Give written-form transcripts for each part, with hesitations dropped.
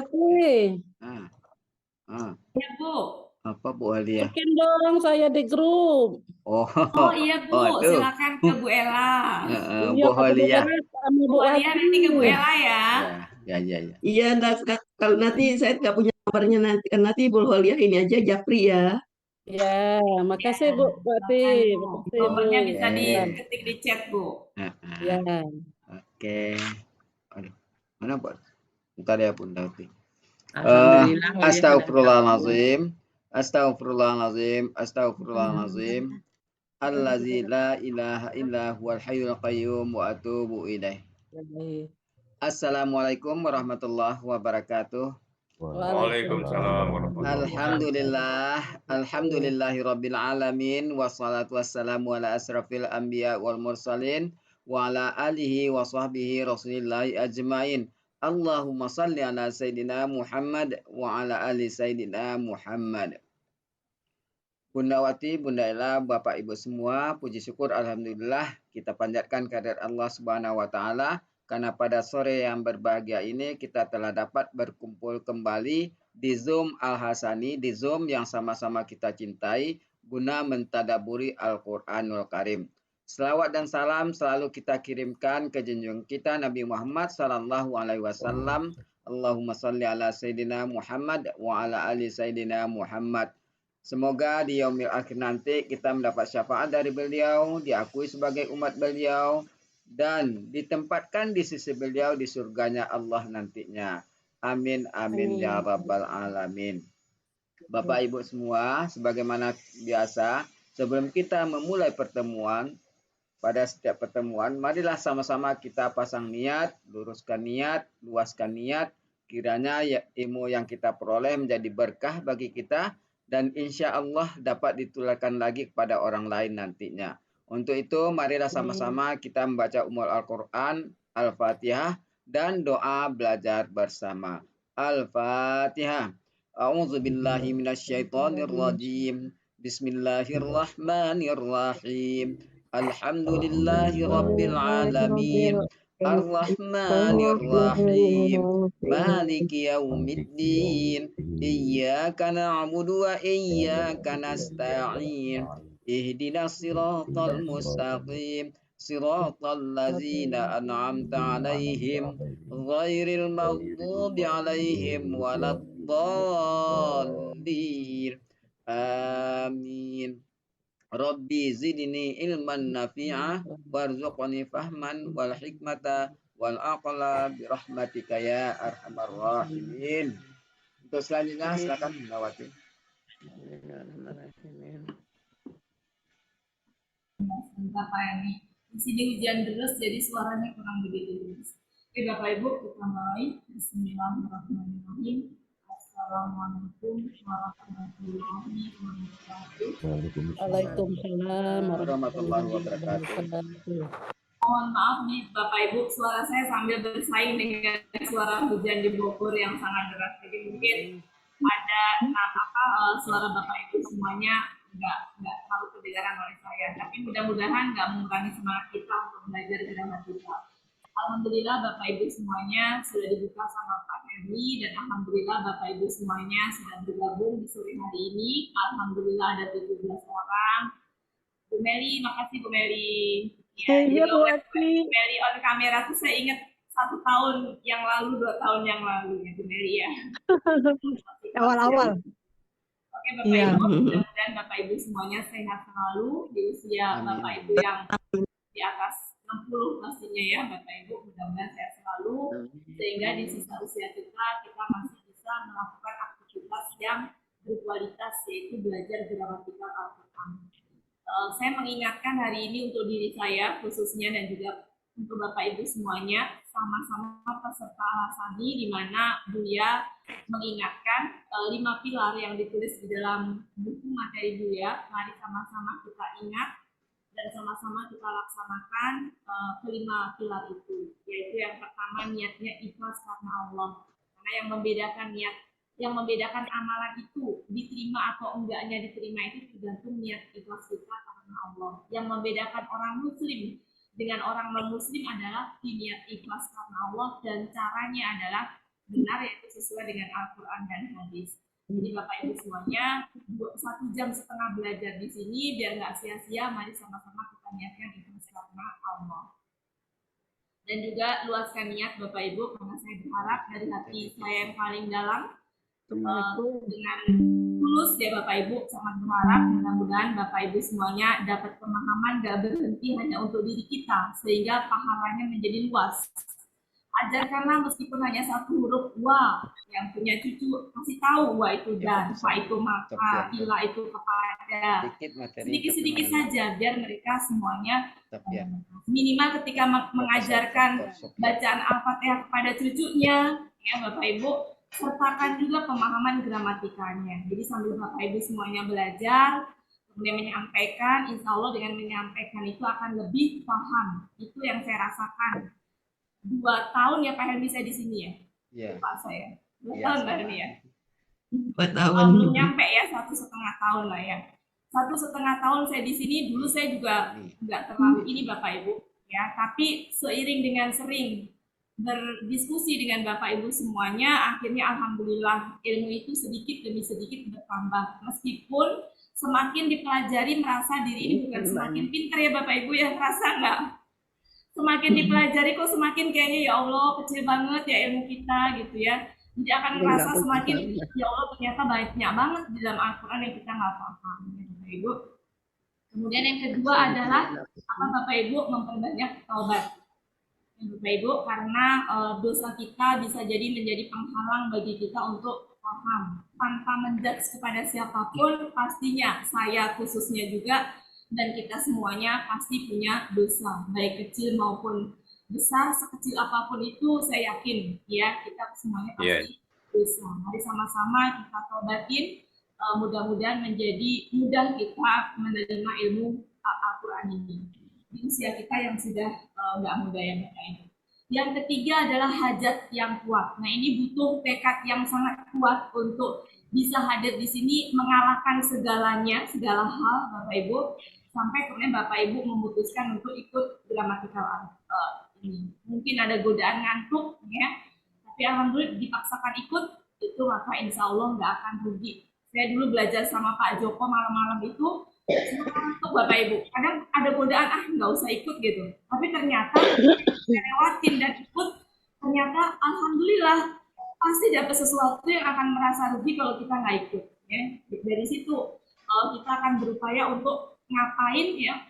Wati. Ah, ah. Iya, Bu. Apa Bu Alia? Bikin dong saya di grup. Oh, Oh iya, Bu. oh tuh. Silakan ke Bu Ella. Iya, Bu kata Bu Alia. Beres sama Bu Bu Alia Wati. nanti ke Bu Ella ya. Ya. Iya, kalau nanti saya nggak punya nomornya nanti Bu Holia ini aja Japri ya. Ya, makasih Bu Wati. Silakan, Bu. Makasih Bu. Nomornya bisa Ya. diketik di chat, Bu. Ya. Oke. Aduh, mana Bu? Bentar ya Bunda Uti. Alhamdulillah. Astagfirullahalazim. Astagfirullahalazim. Allazi la ilaha illa huwal hayyul qayyum wa atubu ilaih. Assalamualaikum warahmatullahi wabarakatuh. Waalaikumsalam warahmatullahi Alhamdulillahi rabbil alamin wassalatu wassalamu ala asrafil anbiya wal mursalin wa ala alihi wa sahbihi rasulillahi ajmain. Allahumma salli ala sayyidina Muhammad wa ala ali sayyidina Muhammad. Bunda Wati, Bunda Ella, Bapak Ibu semua, puji syukur alhamdulillah kita panjatkan kehadirat Allah Subhanahu wa taala karena pada sore yang berbahagia ini kita telah dapat berkumpul kembali di Zoom Al-Hasani, di Zoom yang sama-sama kita cintai guna mentadaburi Al-Qur'anul Karim. Selawat dan salam selalu kita kirimkan ke junjungan kita Nabi Muhammad sallallahu alaihi wasallam. Allahumma shalli ala sayyidina Muhammad wa ala ali sayyidina Muhammad. Semoga di yaumil akhir nanti kita mendapat syafaat dari beliau, diakui sebagai umat beliau, dan ditempatkan di sisi beliau di surganya Allah nantinya. Amin, amin, ya rabbal alamin. Bapak Ibu semua, sebagaimana biasa, sebelum kita memulai pertemuan, pada setiap pertemuan, marilah sama-sama kita pasang niat, luruskan niat, luaskan niat, kiranya ilmu yang kita peroleh menjadi berkah bagi kita, dan insya Allah dapat ditularkan lagi kepada orang lain nantinya. Untuk itu, marilah sama-sama kita membaca Ummul Al-Quran, Al-Fatihah, dan doa belajar bersama. Al-Fatihah. A'udzu billahi minasyaitonir rajim. Bismillahirrahmanirrahim. Alhamdulillahi rabbil alamin. Ar-Rahmanir-Rahim. Maliki yaumiddin. Iyyaka na'budu wa iyyaka nasta'in. Ihdinas siratal mustaqim. Siratal ladzina an'amta 'alaihim ghairil maghdubi 'alaihim waladdallin. Amin. Rabbi zidni ilman nafi'ah warzuqni fahman wal hikmata wal aqla birahmatika ya arhamar rahimin. Untuk selanjutnya silakan Nawati. Sebentar Pak Yani. Di sini hujan deras jadi suaranya kurang begitu jelas. Oke Bapak Ibu kita mulai. Bismillahirrahmanirrahim. Assalamualaikum warahmatullahi wabarakatuh. Waalaikumsalam warahmatullahi wabarakatuh. Mohon maaf nih Bapak Ibu, suara saya sambil bersaing dengan suara hujan di Bogor yang sangat deras. Jadi mungkin ada suara Bapak Ibu semuanya nggak terlalu kedengaran oleh saya. Tapi mudah-mudahan nggak mengurangi semangat kita untuk belajar gramatikal. Alhamdulillah Bapak Ibu semuanya sudah dibuka sama Pak Henry dan Alhamdulillah Bapak Ibu semuanya sudah bergabung di sore hari ini. Alhamdulillah ada 17 orang. Bu Meli, makasih Bu Meli. Ya, jadi Bu Meli on kamera tuh saya ingat 1 tahun yang lalu, 2 tahun yang lalu ya Bu Meli ya. Awal-awal. Oke Bapak Ibu, mudah-mudahan Bapak Ibu semuanya sehat selalu di usia Bapak Ibu yang di atas 60 pastinya ya Bapak Ibu, mudah-mudahan sehat selalu sehingga di sisa usia kita masih bisa melakukan aktivitas yang berkualitas yaitu belajar gramatikal Al-Quran. Saya mengingatkan hari ini untuk diri saya khususnya dan juga untuk Bapak Ibu semuanya sama-sama peserta Al-Hasani di mana Buya mengingatkan 5 pilar yang ditulis di dalam buku materi Buya. Mari sama-sama kita ingat dan sama-sama kita laksanakan kelima pilar itu, yaitu yang pertama niatnya ikhlas karena Allah. Karena yang membedakan amalan itu diterima atau enggaknya diterima itu tergantung niat ikhlas kita karena Allah. Yang membedakan orang muslim dengan orang non muslim adalah niat ikhlas karena Allah dan caranya adalah benar, yaitu sesuai dengan Al-Quran dan hadis. Jadi Bapak Ibu semuanya 1,5 jam belajar di sini biar nggak sia-sia. Mari sama-sama kita niatkan ikhlas karena Allah. Dan juga luaskan niat Bapak Ibu, karena saya berharap dari hati saya yang paling dalam dengan tulus ya Bapak Ibu, sangat berharap mudah-mudahan Bapak Ibu semuanya dapat pemahaman, gak berhenti hanya untuk diri kita, sehingga pahalanya menjadi luas. Ajarkanlah meskipun hanya 1 huruf wa, yang punya cucu kasih tahu wa itu dan, fa itu maka, ila itu kepada, sedikit-sedikit saja biar mereka semuanya minimal ketika mengajarkan bacaan Al-Fatihah kepada cucunya ya Bapak Ibu, sertakan juga pemahaman gramatikanya. Jadi sambil Bapak Ibu semuanya belajar, kemudian menyampaikan, insya Allah dengan menyampaikan itu akan lebih paham. Itu yang saya rasakan. 2 tahun ya Pak Helmi saya di sini ya. Iya. Pak saya. 2 tahun Pak Helmi ya. 2 tahun. Belum nyampe ya, 1,5 tahun lah ya. 1,5 tahun saya di sini, dulu saya juga nggak terlalu ini Bapak Ibu ya. Tapi seiring dengan sering berdiskusi dengan Bapak Ibu semuanya, akhirnya alhamdulillah ilmu itu sedikit demi sedikit bertambah. Meskipun semakin dipelajari merasa diri ini bukan semakin pintar ya Bapak Ibu ya, merasa nggak? Semakin dipelajari kok semakin kayaknya ya Allah kecil banget ya ilmu kita gitu ya. Jadi akan merasa semakin ya Allah ternyata banyak banget di dalam Al-Quran yang kita nggak paham ya Bapak Ibu. Kemudian yang kedua adalah apa Bapak Ibu memperbanyak taubat. Bapak Ibu, karena dosa kita bisa jadi menjadi penghalang bagi kita untuk paham. Tanpa menjudge kepada siapapun, pastinya saya khususnya juga dan kita semuanya pasti punya dosa, baik kecil maupun besar, sekecil apapun itu saya yakin ya kita semuanya pasti dosa. Mari sama-sama kita taubatin, mudah-mudahan menjadi mudah kita menerima ilmu Al-Quran ini di usia kita yang sudah nggak muda ya Bapak Ibu. Yang ketiga adalah hajat yang kuat. Nah ini butuh tekad yang sangat kuat untuk bisa hadir di sini mengalahkan segalanya, segala hal Bapak Ibu, sampai kemudian Bapak Ibu memutuskan untuk ikut gramatikal ini. Mungkin ada godaan ngantuk ya, tapi alhamdulillah dipaksakan ikut itu maka insya Allah nggak akan rugi. Saya dulu belajar sama Pak Joko malam-malam itu ngantuk Bapak Ibu. Kadang ada godaan nggak usah ikut gitu, tapi ternyata saya lewatin dan ikut, ternyata alhamdulillah pasti dapat sesuatu yang akan merasa rugi kalau kita nggak ikut ya. Dari situ kita akan berupaya untuk ngapain ya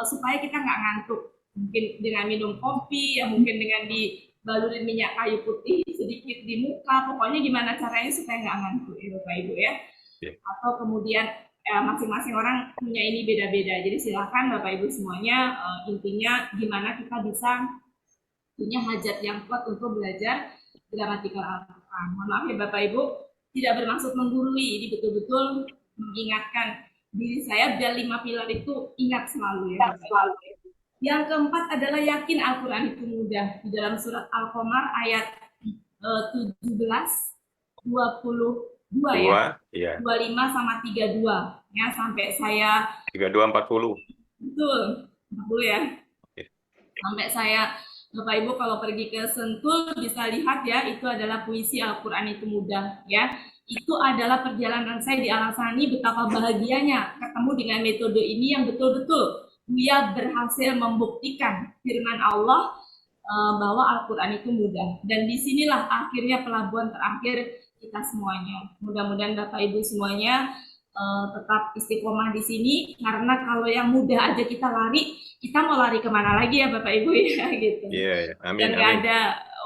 supaya kita nggak ngantuk, mungkin dengan minum kopi ya, mungkin dengan dibalurin minyak kayu putih sedikit di muka, pokoknya gimana caranya supaya nggak ngantuk ya Bapak Ibu ya. Atau kemudian masing-masing orang punya ini beda-beda, jadi silahkan Bapak Ibu semuanya, intinya gimana kita bisa punya hajat yang kuat untuk belajar gramatikal Al-Quran. Mohon maaf ya Bapak Ibu, tidak bermaksud menggurui, ini betul-betul mengingatkan diri saya biar 5 pilar itu ingat selalu ya Bapak Ibu. Yang keempat adalah yakin Al-Quran itu mudah. Di dalam surat Al-Qamar ayat 17, 22 ya, 25 sama 32 ya, sampai saya 32 40. Betul, 40 ya. Sampai saya Bapak Ibu kalau pergi ke Sentul bisa lihat ya, itu adalah puisi Al-Quran itu mudah ya. Itu adalah perjalanan saya di Al-Asani, betapa bahagianya ketemu dengan metode ini yang betul-betul dia berhasil membuktikan firman Allah bahwa Al-Quran itu mudah. Dan disinilah akhirnya pelabuhan terakhir kita semuanya. Mudah-mudahan Bapak Ibu semuanya tetap istiqomah di sini, karena kalau yang mudah aja kita lari, kita mau lari kemana lagi ya Bapak Ibu ya gitu. Amin. Dan nggak ada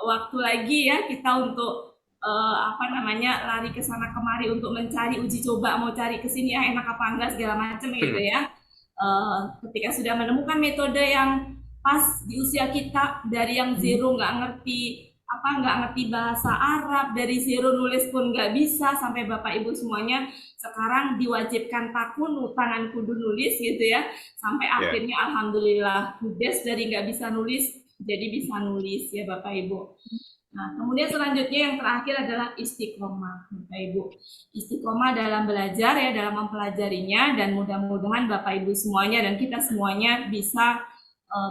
waktu lagi ya kita untuk lari ke sana kemari untuk mencari uji coba, mau cari ke sini enak apa enggak segala macam gitu ya. Ketika sudah menemukan metode yang pas di usia kita, dari yang zero nggak ngerti bahasa Arab, dari zero nulis pun nggak bisa, sampai Bapak Ibu semuanya sekarang diwajibkan takun, tangan kudu nulis gitu ya, sampai akhirnya alhamdulillah Hudes dari nggak bisa nulis jadi bisa nulis ya Bapak Ibu. Nah kemudian selanjutnya yang terakhir adalah istiqomah Bapak Ibu. Istiqomah dalam belajar ya, dalam mempelajarinya, dan mudah-mudahan Bapak Ibu semuanya dan kita semuanya bisa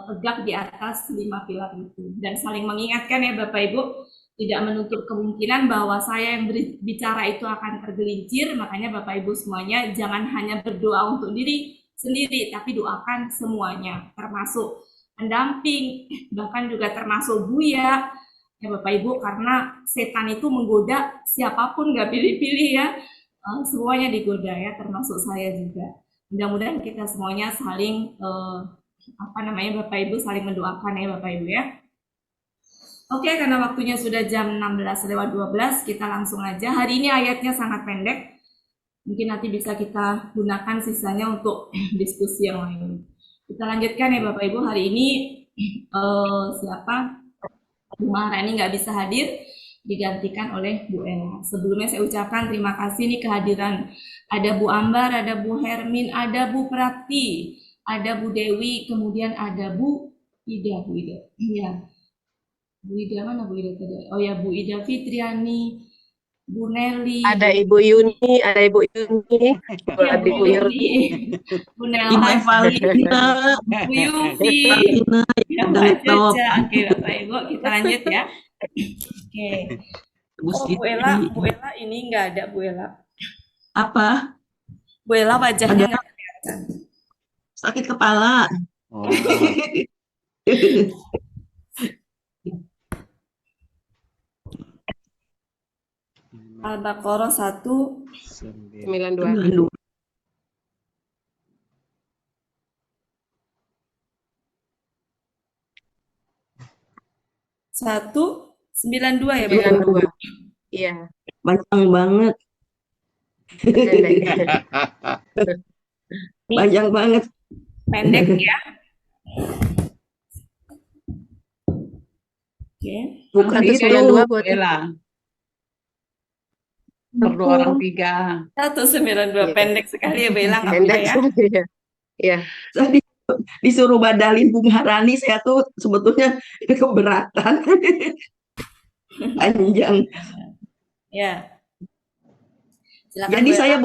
tegak di atas 5 pilar itu, dan saling mengingatkan ya Bapak Ibu, tidak menutup kemungkinan bahwa saya yang berbicara itu akan tergelincir. Makanya Bapak Ibu semuanya jangan hanya berdoa untuk diri sendiri, tapi doakan semuanya, termasuk pendamping, bahkan juga termasuk Buya, ya Bapak Ibu, karena setan itu menggoda siapapun, nggak pilih-pilih ya. Semuanya digoda ya, termasuk saya juga. Mudah-mudahan kita semuanya saling Bapak Ibu saling mendoakan ya Bapak Ibu ya. Oke, karena waktunya sudah jam 16:12, kita langsung aja. Hari ini ayatnya sangat pendek. Mungkin nanti bisa kita gunakan sisanya untuk diskusi yang lain. Kita lanjutkan ya Bapak Ibu. Hari ini Bu Maharani nggak bisa hadir, digantikan oleh Bu Ella. Sebelumnya saya ucapkan terima kasih nih kehadiran. Ada Bu Ambar, ada Bu Hermin, ada Bu Prati, ada Bu Dewi, kemudian ada Bu Ida. Iya. Bu Ida mana Bu Ida tadi? Oh ya, Bu Ida Fitriani, Bu Nelly. Ada Ibu Yuni, Bu Yuni, Bu Nelma, Bu Yufi, ya Mbak Caca. Oke Bapak Ibu, kita lanjut ya. Oke. Bu Ella ini nggak ada Bu Ella. Apa? Bu Ella wajahnya nggak kelihatan. Sakit kepala. Oh. Al-Baqarah 92. 192 ya Bu? 92. Iya. Panjang banget. Panjang banget. Pendek ya. Oke. Bukan itu 192 buat Ella. Berdua orang tiga. 192 pendek sekali ya Bella, nggak pendek apa-apa ya. Iya. Saya disuruh badalin Bu Maharani, saya tuh sebetulnya keberatan. Panjang. Ya. Silakan, Jadi Bu Ella. saya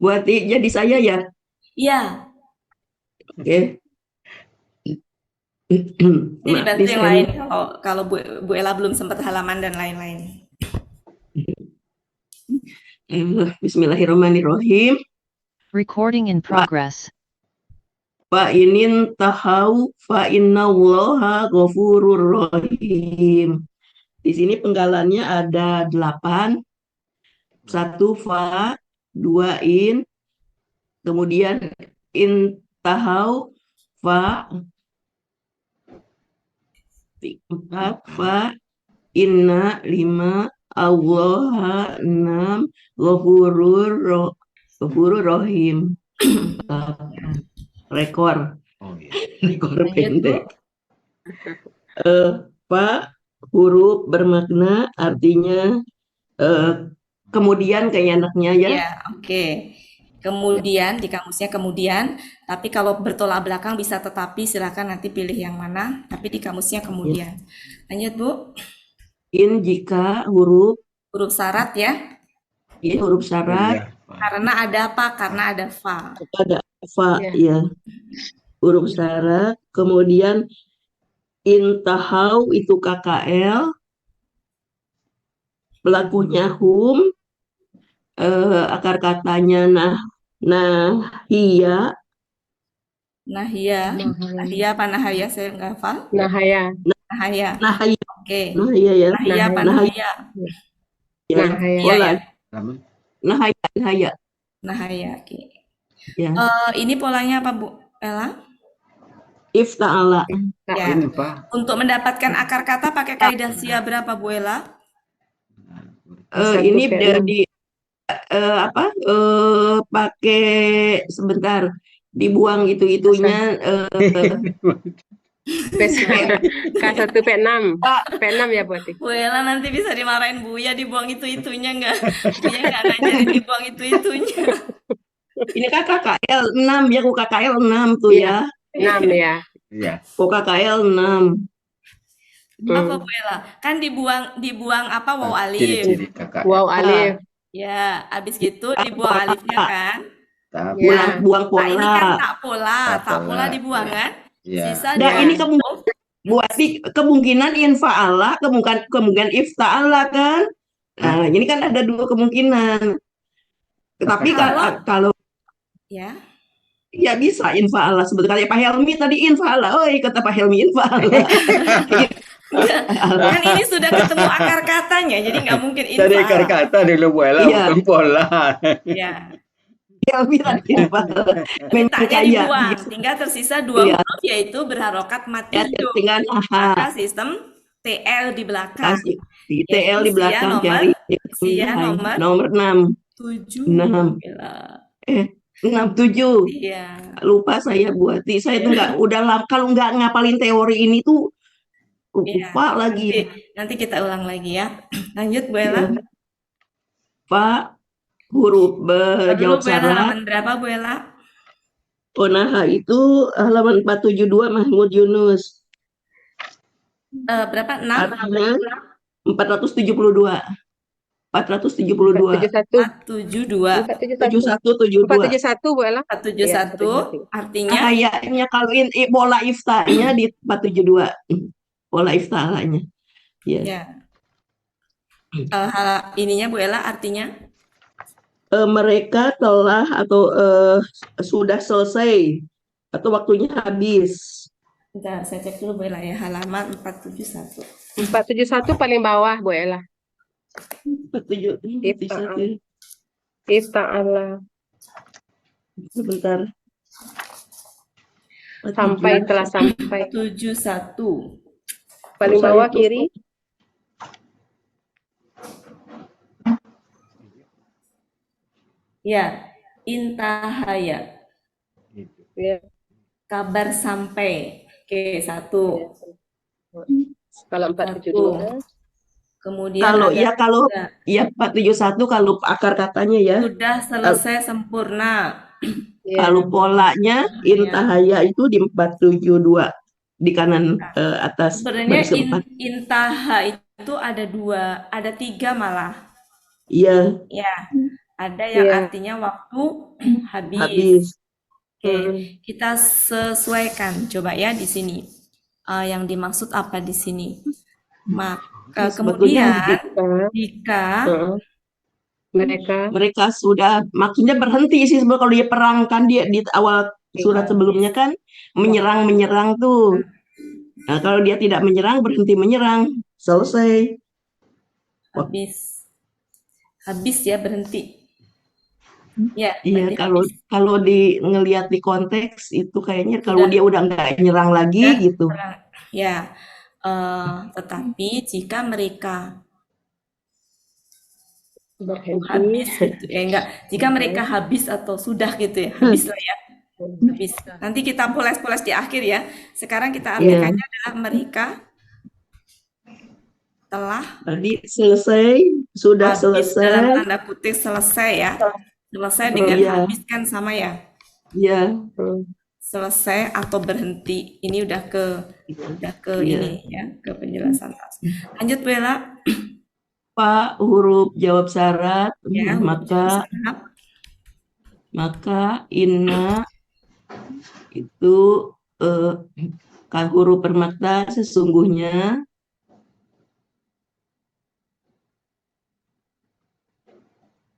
buati, jadi saya ya. Iya. Oke. Ini dibantu yang lain kalau Bu Ella belum sempat halaman dan lain-lain. Bismillahirrahmanirrahim. Recording in progress. Fa inin tahau fa innallaha ghafurur rahim. Di sini penggalannya ada 8. 1 fa, 2 in, kemudian in tahau fa, 4 fa, inna 5, Allah 6, ghafurur rahim. Rekor. Oh, iya. Rekor pendek. Pak, huruf bermakna artinya kemudian kayak anaknya ya. Ya, oke. Kemudian di kamusnya kemudian, tapi kalau bertolak belakang bisa tetapi, silakan nanti pilih yang mana, tapi di kamusnya kemudian. Lanjut Bu. In jika huruf Syarat ya. ini huruf syarat. Karena ada apa? Karena ada fa. Ada fa Ya. ya. Huruf syarat, kemudian intahau itu KKL, pelakunya hum, akar katanya nahia. Nahia apa nahaya? Saya nggak hafal. Nahaya. Nahaya. Oke. Nahia ya. Nahia apa nahaya? Ya. Iya ya. Nahaya. Nahaya. Oke. Ya. Ini polanya apa Bu Ella? Ifta'ala. Ya. Untuk mendapatkan akar kata pakai kaidah sia berapa Bu Ella? Ini di pakai sebentar, dibuang itu-itunya. K1 P6 ya buat Bu Ella nanti bisa dimarahin Buya dibuang itu-itunya nggak? Buya nggak ngajarin dibuang itu-itunya. Ini kan KKL 6 ya, kok KKL 6 tuh ya. 6 ya. Iya. Kok KKL 6. Apa Bu Ella? Kan dibuang apa waw alif. Ciri-ciri kakak. Wow alif. Ya, habis gitu dibuang alifnya kan. Ya. Buang Nah, ini pola. kan tak pola dibuang kan. Iya. Sisa Nah, dia ini kamu Buati kemungkinan infa'ala, kemungkinan ifta'ala kan. Nah, ini kan ada dua kemungkinan. Tapi kalau Ya. ya bisa infa'ala sebetulnya. Pak Helmi tadi infa'ala. Oh, kata Pak Helmi infa'ala. Kan ini sudah ketemu akar katanya, jadi nggak mungkin Dari akar infa'ala. kata dulu Buela, Iya. bukan pola. Ya. Helmi tadi infa'ala. Memang Taknya kaya. dibuang, tinggal tersisa dua Iya. huruf yaitu berharokat Ya, matiyo. tinggal Maka sistem TL di belakang. kasih di TL di Yaitu belakang sia cari nomor 6. 7. 6. 67. Iya. Lupa saya Buati. Saya tuh kalau nggak ngapalin teori ini tuh lupa lagi. Nanti kita ulang lagi ya. Lanjut Bu Ella. Ya. Pak, huruf berjawab Bu Ella, syarat. halaman berapa Bu Ella? Oh, nah itu halaman 472 Mahmud Yunus. Berapa? 6? Artinya 472. 472. 472. 471 Bu Ella. 471 artinya Kayaknya kalau bola iftanya di 472. Bola iftalanya. ya. Ininya Bu Ella artinya mereka telah atau sudah selesai atau waktunya habis. Bentar, saya cek dulu Bu Ella ya, halaman 471. 471 paling bawah Bu Ella. 471. Ifta'ala. Sebentar. Sampai telah sampai. 71. Paling bawah kiri. Ya, intahaya. Ya. Kabar sampai. Oke, 1. Kalau 472. Kemudian Kalau ada kalau 471 kalau akar katanya ya. sudah selesai sempurna. Kalau polanya intahaya itu di 472 di kanan atas. Sebenarnya intaha itu ada 2, ada 3 malah. Iya. Ya, ada yang artinya waktu habis. Oke, kita sesuaikan coba ya di sini. Yang dimaksud apa di sini? Maka kemudian jika mereka sudah maksudnya berhenti sih sebenarnya kalau dia perang kan dia di awal surat sebelumnya kan menyerang tuh. Nah, kalau dia tidak menyerang berhenti menyerang selesai. Habis ya berhenti. Ya, iya kalau ngelihat di konteks itu kayaknya kalau dia udah nggak nyerang lagi gitu. Ya, tetapi jika mereka habis gitu jika mereka habis atau sudah gitu ya, habis lah ya. Habis. Nanti kita poles-poles di akhir ya. Sekarang kita artikannya adalah mereka telah sudah habis selesai dalam tanda kutip selesai ya. Selesai dengan habis kan sama ya? Iya. Selesai atau berhenti. Ini udah ke ini ya, ke penjelasan. Lanjut Bu Ella. Pak, huruf jawab syarat Ya, maka inna itu huruf permata sesungguhnya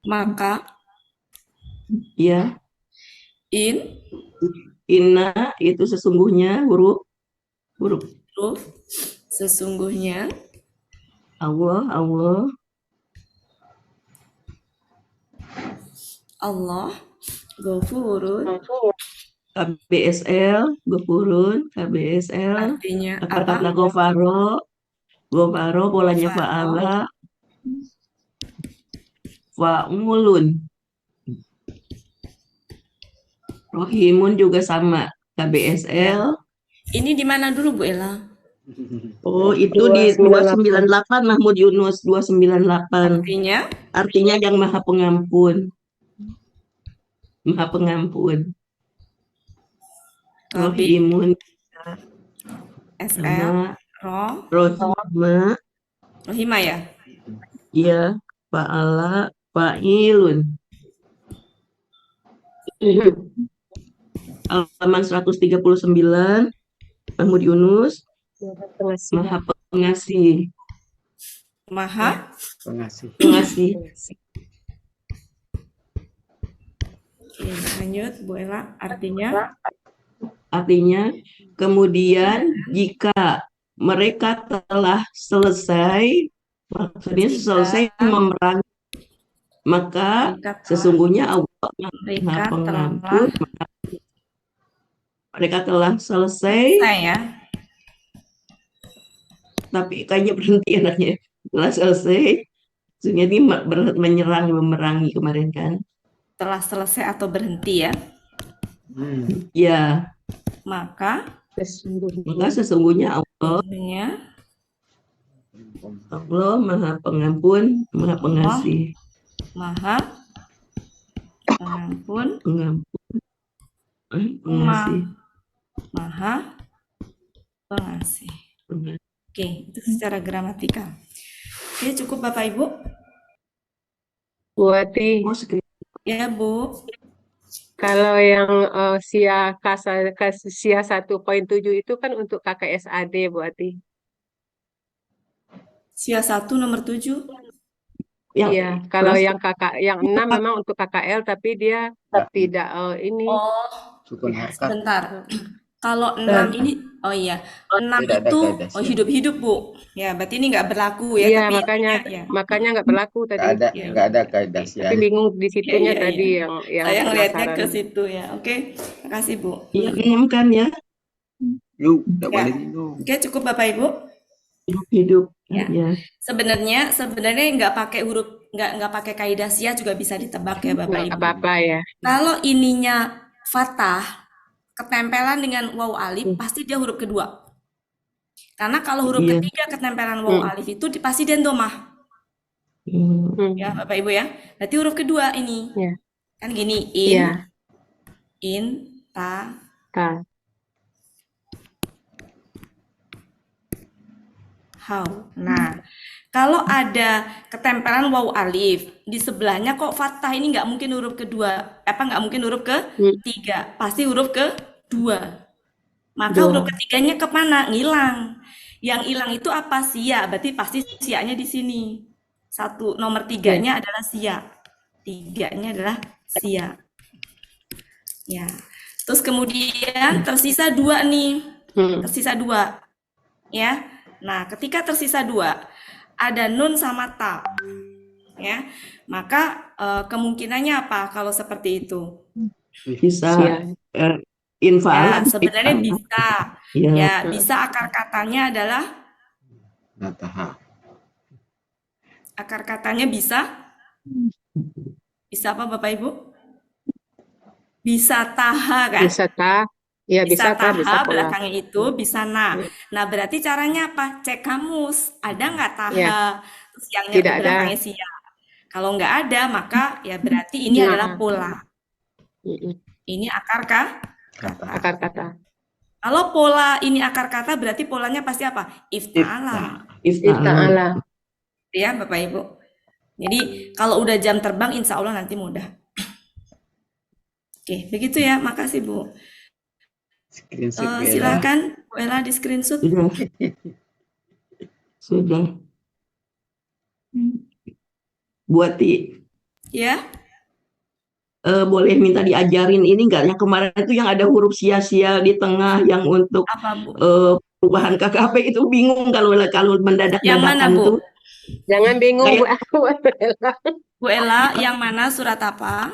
maka ya inna itu sesungguhnya huruf sesungguhnya Allah Ghafurun KBSL Ghafurun KBSL artinya kata Ghafaro bolanya fa'ala fa'ulun Rohimun juga sama KBSL. Ini di mana dulu Bu Ella? Oh, itu di 298 Mahmud Yunus 298. Artinya yang Maha Pengampun. Maha Pengampun. Rohimun. SL Rohima ya? Iya, fa'ala fa'ilun. Halaman 139 Mahmud Yunus Pengasih. Maha Pengasih. Maha Pengasih. Pengasih. Oke, lanjut Bu Ella, artinya Artinya, kemudian jika mereka telah selesai, maksudnya selesai memerangi, maka mereka telah sesungguhnya Allah Maha mereka Pengampun. Mereka telah selesai, ya. tapi kayaknya berhenti anaknya. Telah selesai, maksudnya ini menyerang, memerangi kemarin kan? Telah selesai atau berhenti ya. Ya, Maka sesungguhnya Allah Maha Pengampun, Maha Pengasih. Maha Pengampun, Pengasih. Maha Pengasih. Oke, itu secara gramatikal. Oke, cukup Bapak Ibu? Bu Ati, Ya Bu. kalau yang SIA 1.7 itu kan untuk KKSAD, Bu Ati. SIA 1 nomor 7. Iya, kalau yang 6 memang untuk KKL, tapi dia tidak ini. Sukun harkat. Sebentar. Kalau 6 ini, oh iya, 6 Tidak ada itu kaidah. hidup-hidup Bu. Ya, berarti ini nggak berlaku ya. Iya, tapi makanya nggak berlaku tadi. Nggak ada kaidah sih. Tapi bingung di situnya tadi yang saya ngelihatnya penasaran. ke situ ya. Oke, makasih Bu. Iya, kan ya. Yuk, nggak boleh bingung. Oke, cukup Bapak Ibu. Hidup. Ya. Ya. Sebenarnya nggak pakai huruf, nggak pakai kaidah SIA juga bisa ditebak ya Bapak Ibu. Apa-apa ya. Kalau ininya fathah, ketempelan dengan waw alif, pasti dia huruf kedua. Karena kalau huruf ketiga ketempelan waw alif itu pasti dia domah. Ya Bapak Ibu ya. Berarti huruf kedua ini. Kan gini, ta. How. Nah, kalau ada ketempelan waw alif di sebelahnya kok fathah, ini nggak mungkin huruf kedua, nggak mungkin huruf ketiga, pasti huruf kedua. Maka huruf ketiganya kemana? Ngilang. Yang hilang itu apa? Sia. Berarti pasti sianya di sini. Nomor 3-nya adalah sia. 3-nya adalah sia. Ya. Terus kemudian tersisa 2 nih. Tersisa 2. Ya. Nah, ketika tersisa 2, ada nun sama ta. Ya. Maka kemungkinannya apa kalau seperti itu? Bisa infal. Ya, sebenarnya bisa. Ya, bisa akar katanya adalah akar katanya bisa apa Bapak Ibu? Bisa taha kan? Bisa ta. Ya, bisa ta, bisa belakangnya itu bisa na. Nah, berarti caranya apa? Cek kamus. Ada nggak taha? Terus yang belakangnya sia. Kalau nggak ada, maka ya berarti ini adalah pola. Ini akar akar kata. Kalau pola ini akar kata, berarti polanya pasti apa? Ifta'ala. Ifta'ala. Ya, Bapak Ibu. Jadi, kalau udah jam terbang, insya Allah nanti mudah. Oke, begitu ya. Makasih, Bu. Silakan, Bu Ella, di screenshot. Sudah. Buati. Ya. Boleh minta diajarin ini nggak? Yang kemarin itu yang ada huruf sia-sia di tengah yang untuk perubahan KKP itu bingung kalau mendadak-dadakan. Yang mana, Bu? Jangan bingung, Bu Ella, yang mana surat apa?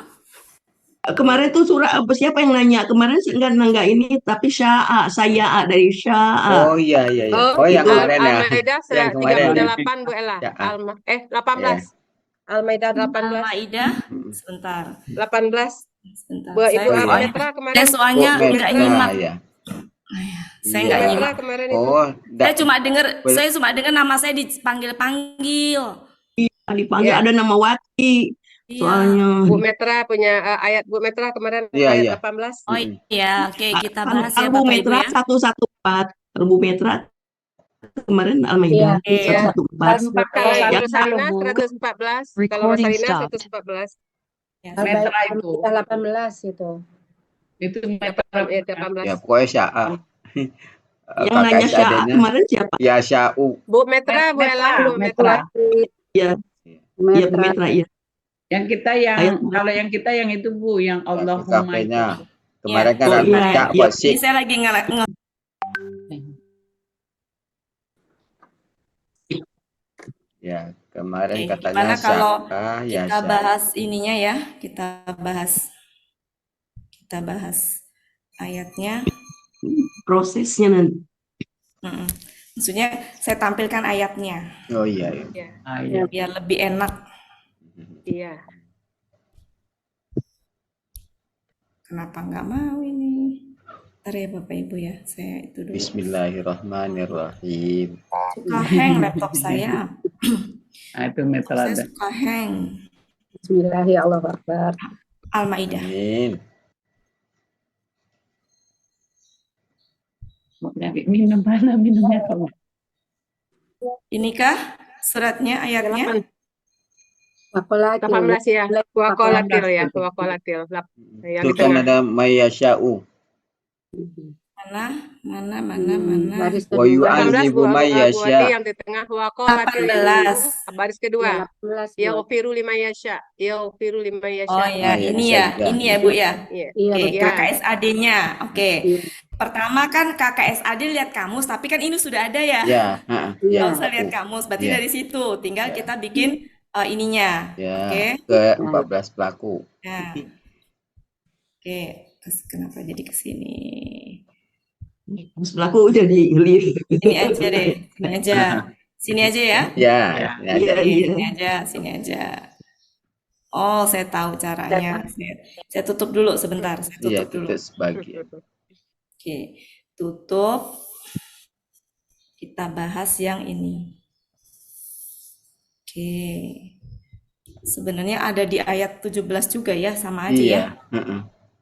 Kemarin tuh surat apa? Siapa yang nanya? Kemarin sih enggak ini, tapi saya dari sya'a. Oh iya. Oh yang kemarin ya. Al-Maidah 38 Bu Ella. 18. Al-Maidah 18. Al-Maidah, sebentar. 18. Sebentar. Bu Ibu Metra kemarin. Saya soalnya nggak nyimak. Saya nggak nyimak. Saya cuma dengar nama saya dipanggil-panggil. Dipanggil ada nama Wati. Soalnya Bu Metra punya ayat Bu Metra kemarin ayat 18. Oh iya, oke, kita bahas ya Bu Bapak Ibu Metra ya. 114. Bu Metra kemarin Al-Maidah 114. Kalau Sarina 114. Kalau Sarina 114. Metra itu 18 itu. Itu Metra 18. Ya, pokoknya sya'a. Yang nanya Sya'a KKSAD-nya kemarin siapa? ya Sya'u. Bu Metra, Bu Ella, Bu Metra. Ya, ya Bu Mitra ya. Yang kita kalau yang kita yang itu Bu, yang Allahumma itu. KP-nya. Kemarin kan Oh, ada iya, Kak iya. Wasik. Ini saya lagi Ya, kemarin Oke, katanya gimana kalau Sya'ah ya kita Sya'u. bahas ininya ya, kita bahas ayatnya. Prosesnya nanti. Mm-mm. Maksudnya saya tampilkan ayatnya Oh iya, iya. Ya, Ah, iya. biar lebih enak. iya. Kenapa nggak mau ini? Ntar ya Bapak Ibu ya, saya itu dulu. Bismillahirrahmanirrahim. Suka hang laptop saya. Nah, itu Saya metode. suka hang. Bismillahirrahmanirrahim. Al-Maidah. Amin. Mau nyari minum mana minumnya kamu? Inikah suratnya, ayatnya? 18 ya. Waqalatil ya, waqalatil. Yang Itu di kan tengah. ada Mayyasha'u. Mana? Wa 18 yu'adzibu Bu mayyasha. Ati yang di tengah waqalatil. 18. Baris kedua. Yaghfiru liman yasha. Yaghfiru liman yasha. Oh ya, ya, ini bisa ya, juga. ini ya Bu ya. Iya. Oke, Iya. KKSAD-nya. Oke. Pertama kan KKSAD lihat kamus, tapi kan ini sudah ada ya. Ya, ya. Nggak usah lihat kamus, berarti Iya. dari situ tinggal kita bikin ininya. Ya, Oke. ke 14 pelaku. Nah. Oke, terus kenapa jadi ke sini? Terus pelaku jadi geli. Sini aja deh, sini aja. Sini aja ya. Ya, ini aja. Iya, Oke, iya. sini aja. Oh, saya tahu caranya. Saya tutup dulu sebentar, saya Iya, tutup dulu. tutup sebagian. Oke, tutup. Kita bahas yang ini. Oke. Sebenarnya ada di ayat 17 juga ya, sama aja ya. Iya, heeh.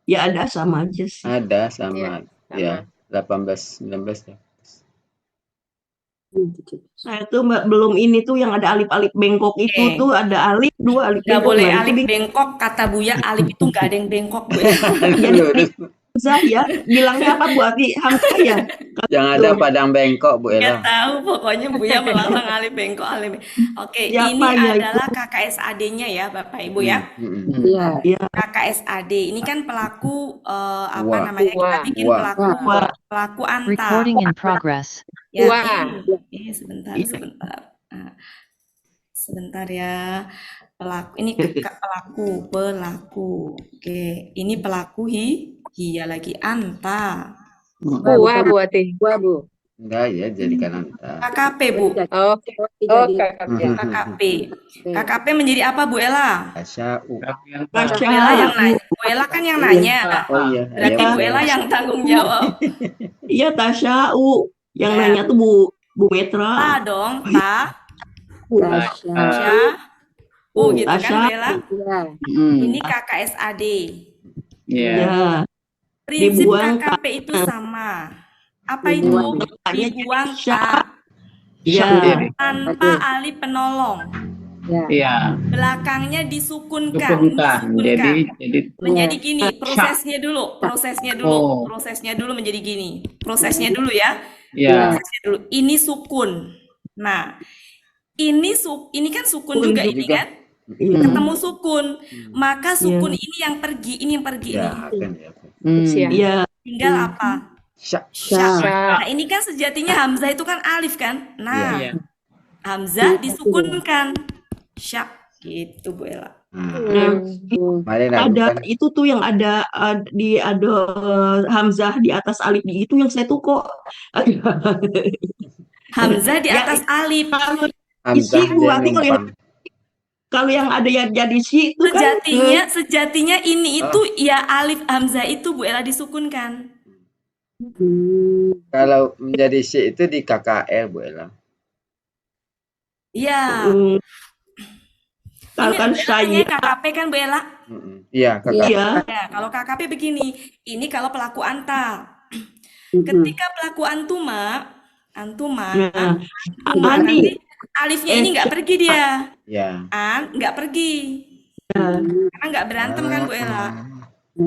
Ya ada sama aja sih. Ada sama. Iya, Ya, 18 19 ya. Saya tuh belum ini tuh yang ada alif-alif bengkok itu Oke. tuh ada alif, 2 alif Nggak bengkok. boleh Nah, itu alif bingung. bengkok, kata Buya alif itu nggak ada yang bengkok Bu. Jadi Hamzah ya, bilangnya apa Bu Ati? Hamzah ya? Yang ada padang bengkok, Bu Nggak Ella. tahu, pokoknya Buya melarang alif bengkok, alif. Oke, Siapa ini ya itu? adalah KKSAD-nya ya Bapak Ibu ya. Iya. KKSAD ini kan pelaku apa Wah. namanya, kita Wah. bikin Wah. pelaku anta. Recording in progress. Ya, Wah. ini sebentar. Nah, sebentar ya. Ini pelaku. Oke, ini pelaku hiya lagi anta. Buah Bu Ati. Enggak ya, jadikan anta. KKP Bu. Oh, KKP. KKP menjadi apa Bu Ella? Asya'u. Masya Bu Ella yang nanya. Bu Ella kan yang nanya. Oh iya. Berarti Iya, Bu Ella yang tanggung jawab. Iya Tasya'u. Yang Ya. nanya tuh Bu Metra. Ta dong, gitu kan Bu Ella. Ini KKSAD. Iya. Ya. Prinsip Dibuang KKP itu sama. Apa itu? Tanya Dibuang jadi sya. ta Iya. tanpa alif penolong. Iya. Belakangnya disukunkan. Sukunkan. Jadi Menjadi gini, prosesnya dulu Oh. menjadi gini. Prosesnya dulu ya. ya. Prosesnya dulu. Ini sukun. Nah, ini kan sukun juga ini kan? Iya. Ketemu sukun. Maka sukun ini yang pergi, ini. Ya, akan ya. Siap. Iya. Tinggal apa? Sya. Nah, ini kan sejatinya Hamzah itu kan alif kan? Nah, Iya. Hamzah disukunkan. Syak gitu Bu Ella. Nah, Mari ada lakukan. itu tuh yang ada ada Hamzah di atas alif itu yang saya tuh kok Hamzah di Ya, atas alif. Hamzah isi Bu dia Ati numpang. kalau yang ada yang jadi si itu kan Sejatinya ini itu ya alif Hamzah itu Bu Ella disukunkan. Kalau menjadi si itu di KKL, Bu Ella. Iya. kalau Ini kan Bu Ella saya tanya KKP kan Bu Ella? Iya, KKL. iya Ya, kalau KKP begini, ini kalau pelaku anta. Ketika pelaku antuma, nah, nanti alifnya ini nggak pergi dia. Ya. Nggak pergi. Karena nggak berantem kan Bu Ella?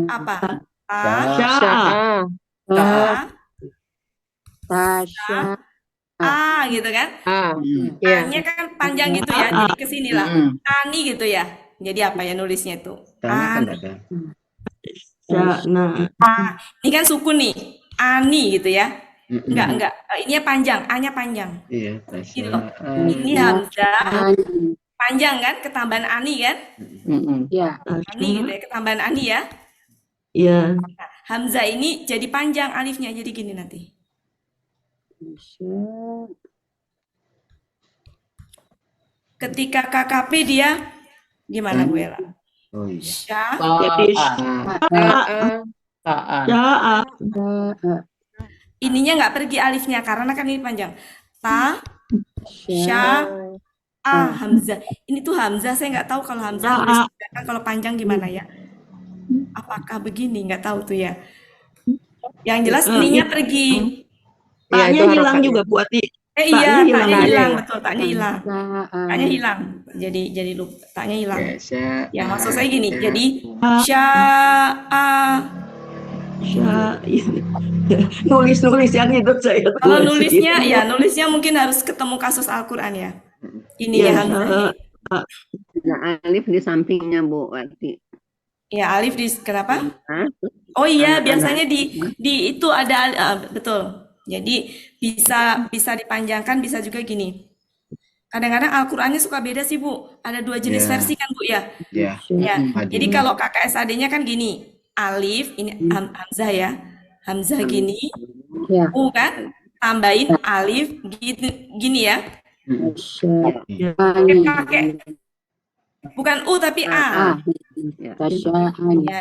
Apa? Sya. Sya. Sya'a. Ta, Tasya. gitu kan? Ya. A-nya kan panjang gitu ya, jadi kesinilah. Ani gitu ya. Jadi apa ya nulisnya itu? Tanya kan ada. Nah, Ini kan sukun nih. Ani gitu ya. Enggak. Ininya panjang, A-nya panjang. Iya, Gitu loh. Ini hamzah panjang kan, ketambahan ani kan? Ya. Ani gitu ya, ketambahan ani ya. ya. Nah, hamzah ini jadi panjang alifnya, jadi gini nanti. Ketika KKP dia gimana Bu Ella? Oh iya. Sya, Jadi ininya nggak pergi alifnya karena kan ini panjang. Ta, sya, hamzah. Ini tuh hamzah, saya nggak tahu kalau hamzah nulis kalau panjang gimana ya. Apakah begini? Nggak tahu tuh ya. Yang jelas ininya pergi. taknya hilang juga buat Iya, taknya taknya hilang. hilang, betul, taknya hilang. Taknya hilang. Jadi lupa, taknya hilang. Ya, maksud saya gini. Jadi sya'a. Nulis yang hidup saya. Kalau nulisnya ya nulisnya mungkin harus ketemu kasus Al-Qur'an ya. Ini ya hamzah. Nah, alif di sampingnya Bu Wati. Ya, alif di kenapa? Oh iya, biasanya di itu ada betul. Jadi bisa dipanjangkan, bisa juga gini. Kadang-kadang Al-Qur'annya suka beda sih, Bu. Ada 2 jenis versi kan, Bu ya? Iya. Ya. Jadi kalau KKSAD-nya kan gini, alif ini hamzah ya. Hamzah gini. U kan tambahin alif gini ya. Pakai bukan U tapi A. Ya,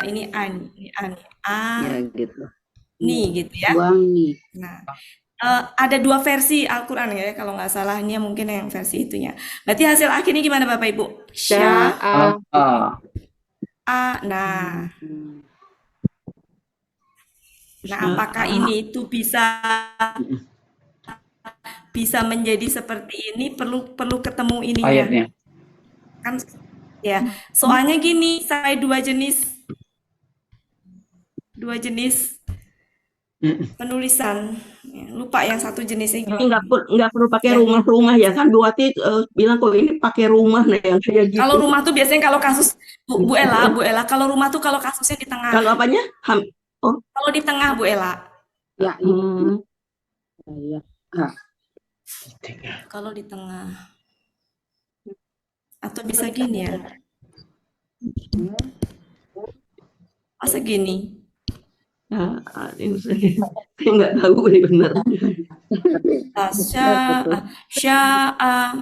ini A Ya gitu. nih gitu ya. Nah, ada 2 versi Al-Qur'an ya kalau nggak salah, ini mungkin yang versi itunya. Berarti hasil akhirnya gimana Bapak Ibu? Sya A. Nah, apakah ini itu bisa menjadi seperti ini? Perlu ketemu ininya. Ayatnya. Kan ya, soalnya gini, sampai 2 jenis penulisan. Ya, lupa yang satu jenisnya gini. Nggak perlu pakai rumah ya kan Bu Wati bilang kok ini pakai rumah nah yang kayak gitu. Kalau rumah tuh biasanya kalau kasus Bu Ella, kalau rumah tuh kalau kasusnya di tengah. Kalau apanya? Kalau di tengah Bu Ella. Ya. Kalau di tengah. Atau bisa gini ya. Masa gini? Ini saya nggak tahu ini benar. Sya'a.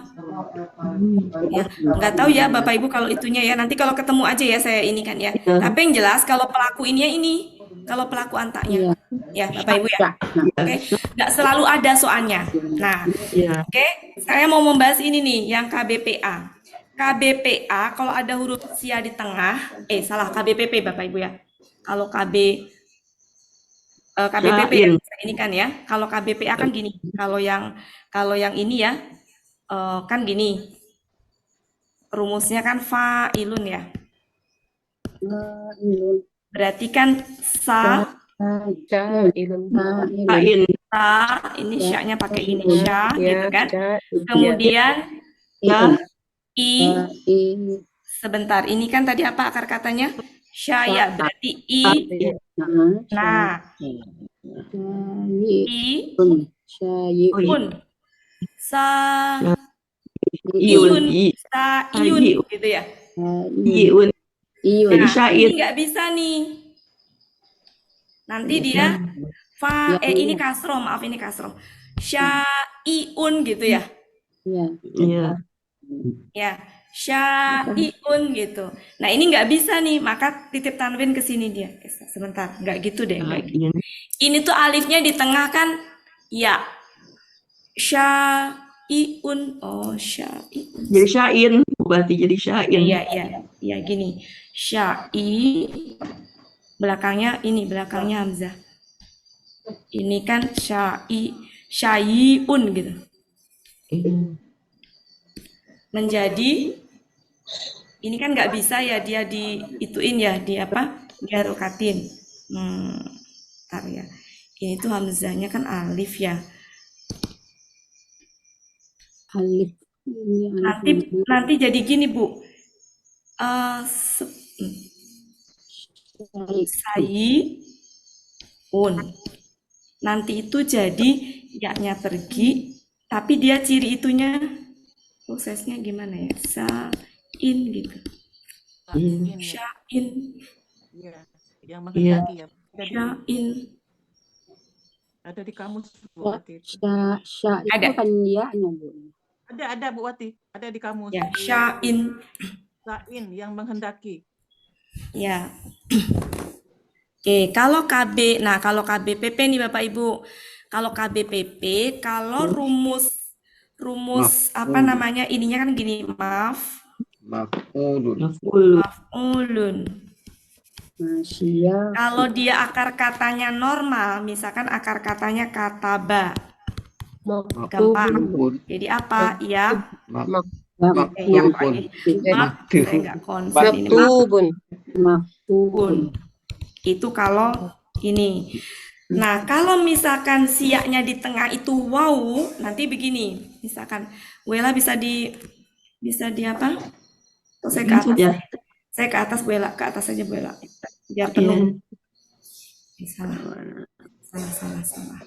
Ya, nggak tahu ya Bapak Ibu kalau itunya ya. Nanti kalau ketemu aja ya saya ini kan ya. Tapi yang jelas kalau pelaku ininya ini. Kalau pelaku antaknya. Ya Bapak Ibu ya. Oke. Nggak selalu ada soalnya. Nah, oke. Saya mau membahas ini nih yang KBPA. KBPA kalau ada huruf sia di tengah. Salah KBPP Bapak Ibu ya. Kalau KBPP ini kan ya. Kalau KBPA kan gini. Kalau yang ini ya kan gini. Rumusnya kan fa'ilun ya. Berarti kan ini sya-nya pakai ini sya gitu kan. Kemudian sebentar, ini kan tadi apa akar katanya? Syaya, berarti nah iun gitu ya. Nah, ini nggak bisa nih. Nanti dia ini kasroh, maaf ini kasroh. Syai'un gitu ya. Ya, syai'un gitu. Nah, ini nggak bisa nih, maka titip tanwin ke sini dia. Sebentar, nggak gitu deh, nggak gitu. Ini tuh alifnya di tengah kan ya. Syai'un. Oh, syai'un. Jadi syain, berarti jadi syain. Iya, gini. Syai belakangnya hamzah. Ini kan syai'un gitu. Menjadi ini kan nggak bisa ya dia diituin ya, di apa? Diharokatin. Bentar ya. Ini tuh hamzahnya kan alif ya. Alif. Ini alif. Nanti jadi gini, Bu. Sayun. Nanti itu jadi yaknya pergi, tapi dia ciri itunya prosesnya gimana ya? Sain gitu. Syain. Iya, yang menghendaki ya. Syain. Ada di kamus Bu Wati. Sya itu Ada. kan ya-nya, Bu. Ada Bu Wati, ada di kamus. Ya, syain. Sain yang menghendaki. Ya. Oke, kalau KB, nah kalau KBPP nih Bapak Ibu, kalau KBPP, kalau rumus apa namanya ininya kan gini, Maf'ulun. maf'ulun. Masya. Kalau dia akar katanya normal, misalkan akar katanya kataba, gampang. Jadi apa? Ya, yang pakai saya nggak konsen ini Maktubun. Itu kalau ini. Nah, kalau misalkan siaknya di tengah itu wow, nanti begini. Misalkan Wela bisa di apa? Atau saya ke atas. Ya. Saya ke atas Wela, ke atas aja Wela. Biar penuh. Salah.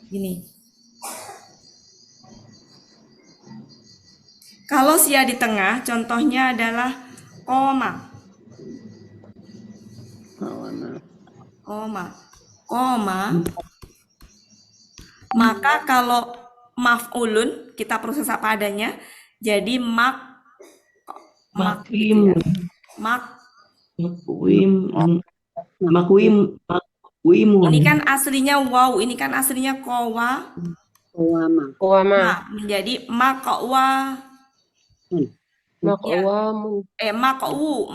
Gini. Kalau sia di tengah, contohnya adalah koma. Maka kalau maf'ulun kita proses apa adanya, jadi Makwim. Ini kan aslinya wow, ini kan aslinya kowa. Wama. Menjadi makowa. Makwamun. Makowu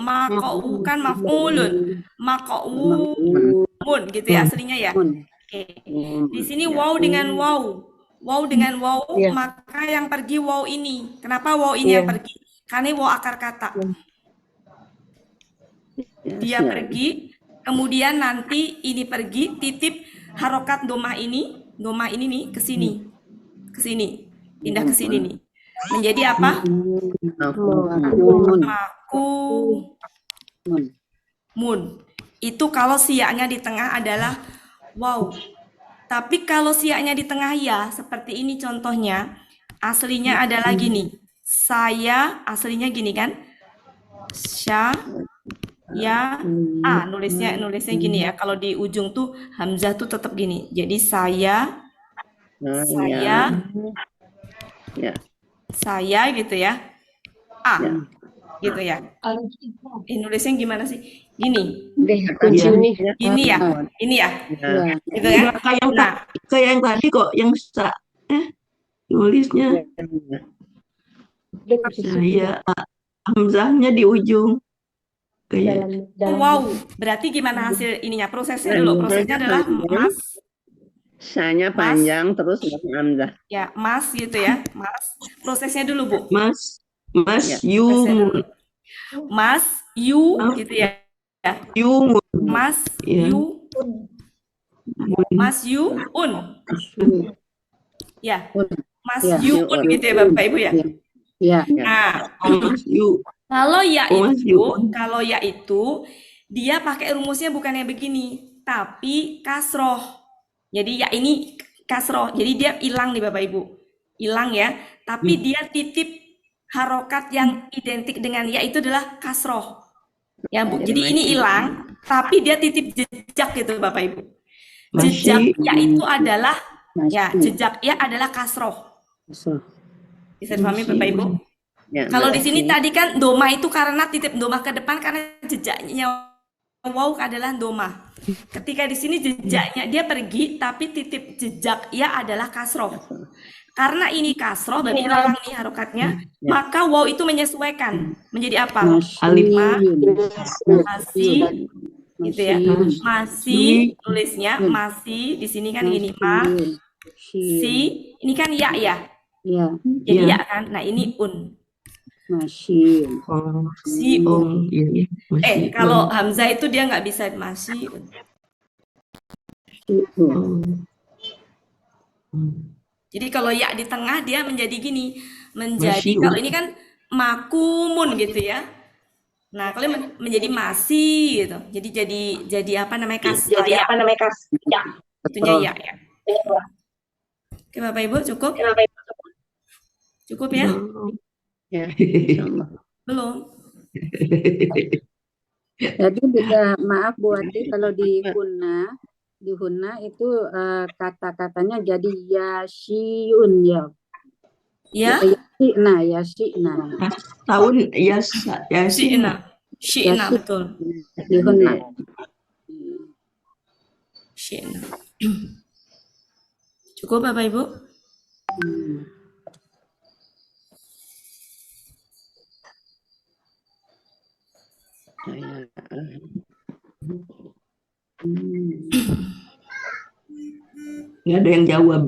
kan maf'ulun. Makowun gitu ya aslinya ya. Oke. Di sini wow dengan wow. Iya. Maka yang pergi wow ini. Kenapa wow ini yang pergi? Karena wow akar kata. Dia pergi, kemudian nanti ini pergi, titip harokat domah ini nih ke sini. Pindah ke sini nih. Menjadi apa? Mun. Itu kalau siaknya di tengah adalah wow. Tapi kalau siaknya di tengah ya, seperti ini contohnya, aslinya adalah gini. Saya aslinya gini kan? Ya, nulisnya gini ya. Kalau di ujung tuh hamzah tuh tetap gini. Jadi saya gitu ya. Gitu ya. Nulisnya gimana sih? Gini. Ini ya. Gitu ya. Kayak yang tadi kok yang nulisnya saya hamzahnya di ujung. Kayak wow, berarti gimana hasil ininya? Prosesnya dulu. Prosesnya adalah Sanya panjang terus hamzah. ya, mas gitu ya. Mas. Prosesnya dulu, Bu. Mas yu gitu ya. Mas yu un. Ya. Mas yu un gitu ya Bapak Ibu ya. Ya. Nah, kalau ya itu dia pakai rumusnya bukannya begini, tapi kasroh. Jadi ya ini kasroh. Jadi dia hilang nih Bapak Ibu. Hilang ya. Tapi dia titip harokat yang identik dengan ya itu adalah kasroh. Ya Bu. Jadi ini hilang, tapi dia titip jejak gitu Bapak Ibu. Jejak ya itu adalah jejak ya adalah kasroh. Bisa dipahami Bapak Ibu? Ya, kalau di sini tadi kan doma itu karena titip doma ke depan karena jejaknya wow adalah doma. Ketika di sini jejaknya dia pergi tapi titip jejak ya adalah kasroh. Karena ini kasroh berarti hilang nih harokatnya, maka wow itu menyesuaikan menjadi apa? Masih gitu ya. Masih tulisnya masih di sini kan gini ini kan ya. Jadi ya kan. Nah, ini un. Masih. Kalau hamzah itu dia nggak bisa masih un. Jadi kalau ya di tengah dia menjadi gini, menjadi Masyiun. kalau ini kan makumun gitu ya. Nah, kalau menjadi masih gitu. Jadi apa namanya kasrah ya. Itunya ya. Oke, Bapak Ibu cukup? Cukup ya? Ya, insyaallah. Belum. Jadi maaf Bu Wati, kalau di Huna itu kata-katanya jadi Yasyiun ya. Ya? Yasyi'na. Tahun Yasin. Syi'na betul. Di Huna. Syi'na. Cukup Bapak Ibu? Nggak ada yang jawab.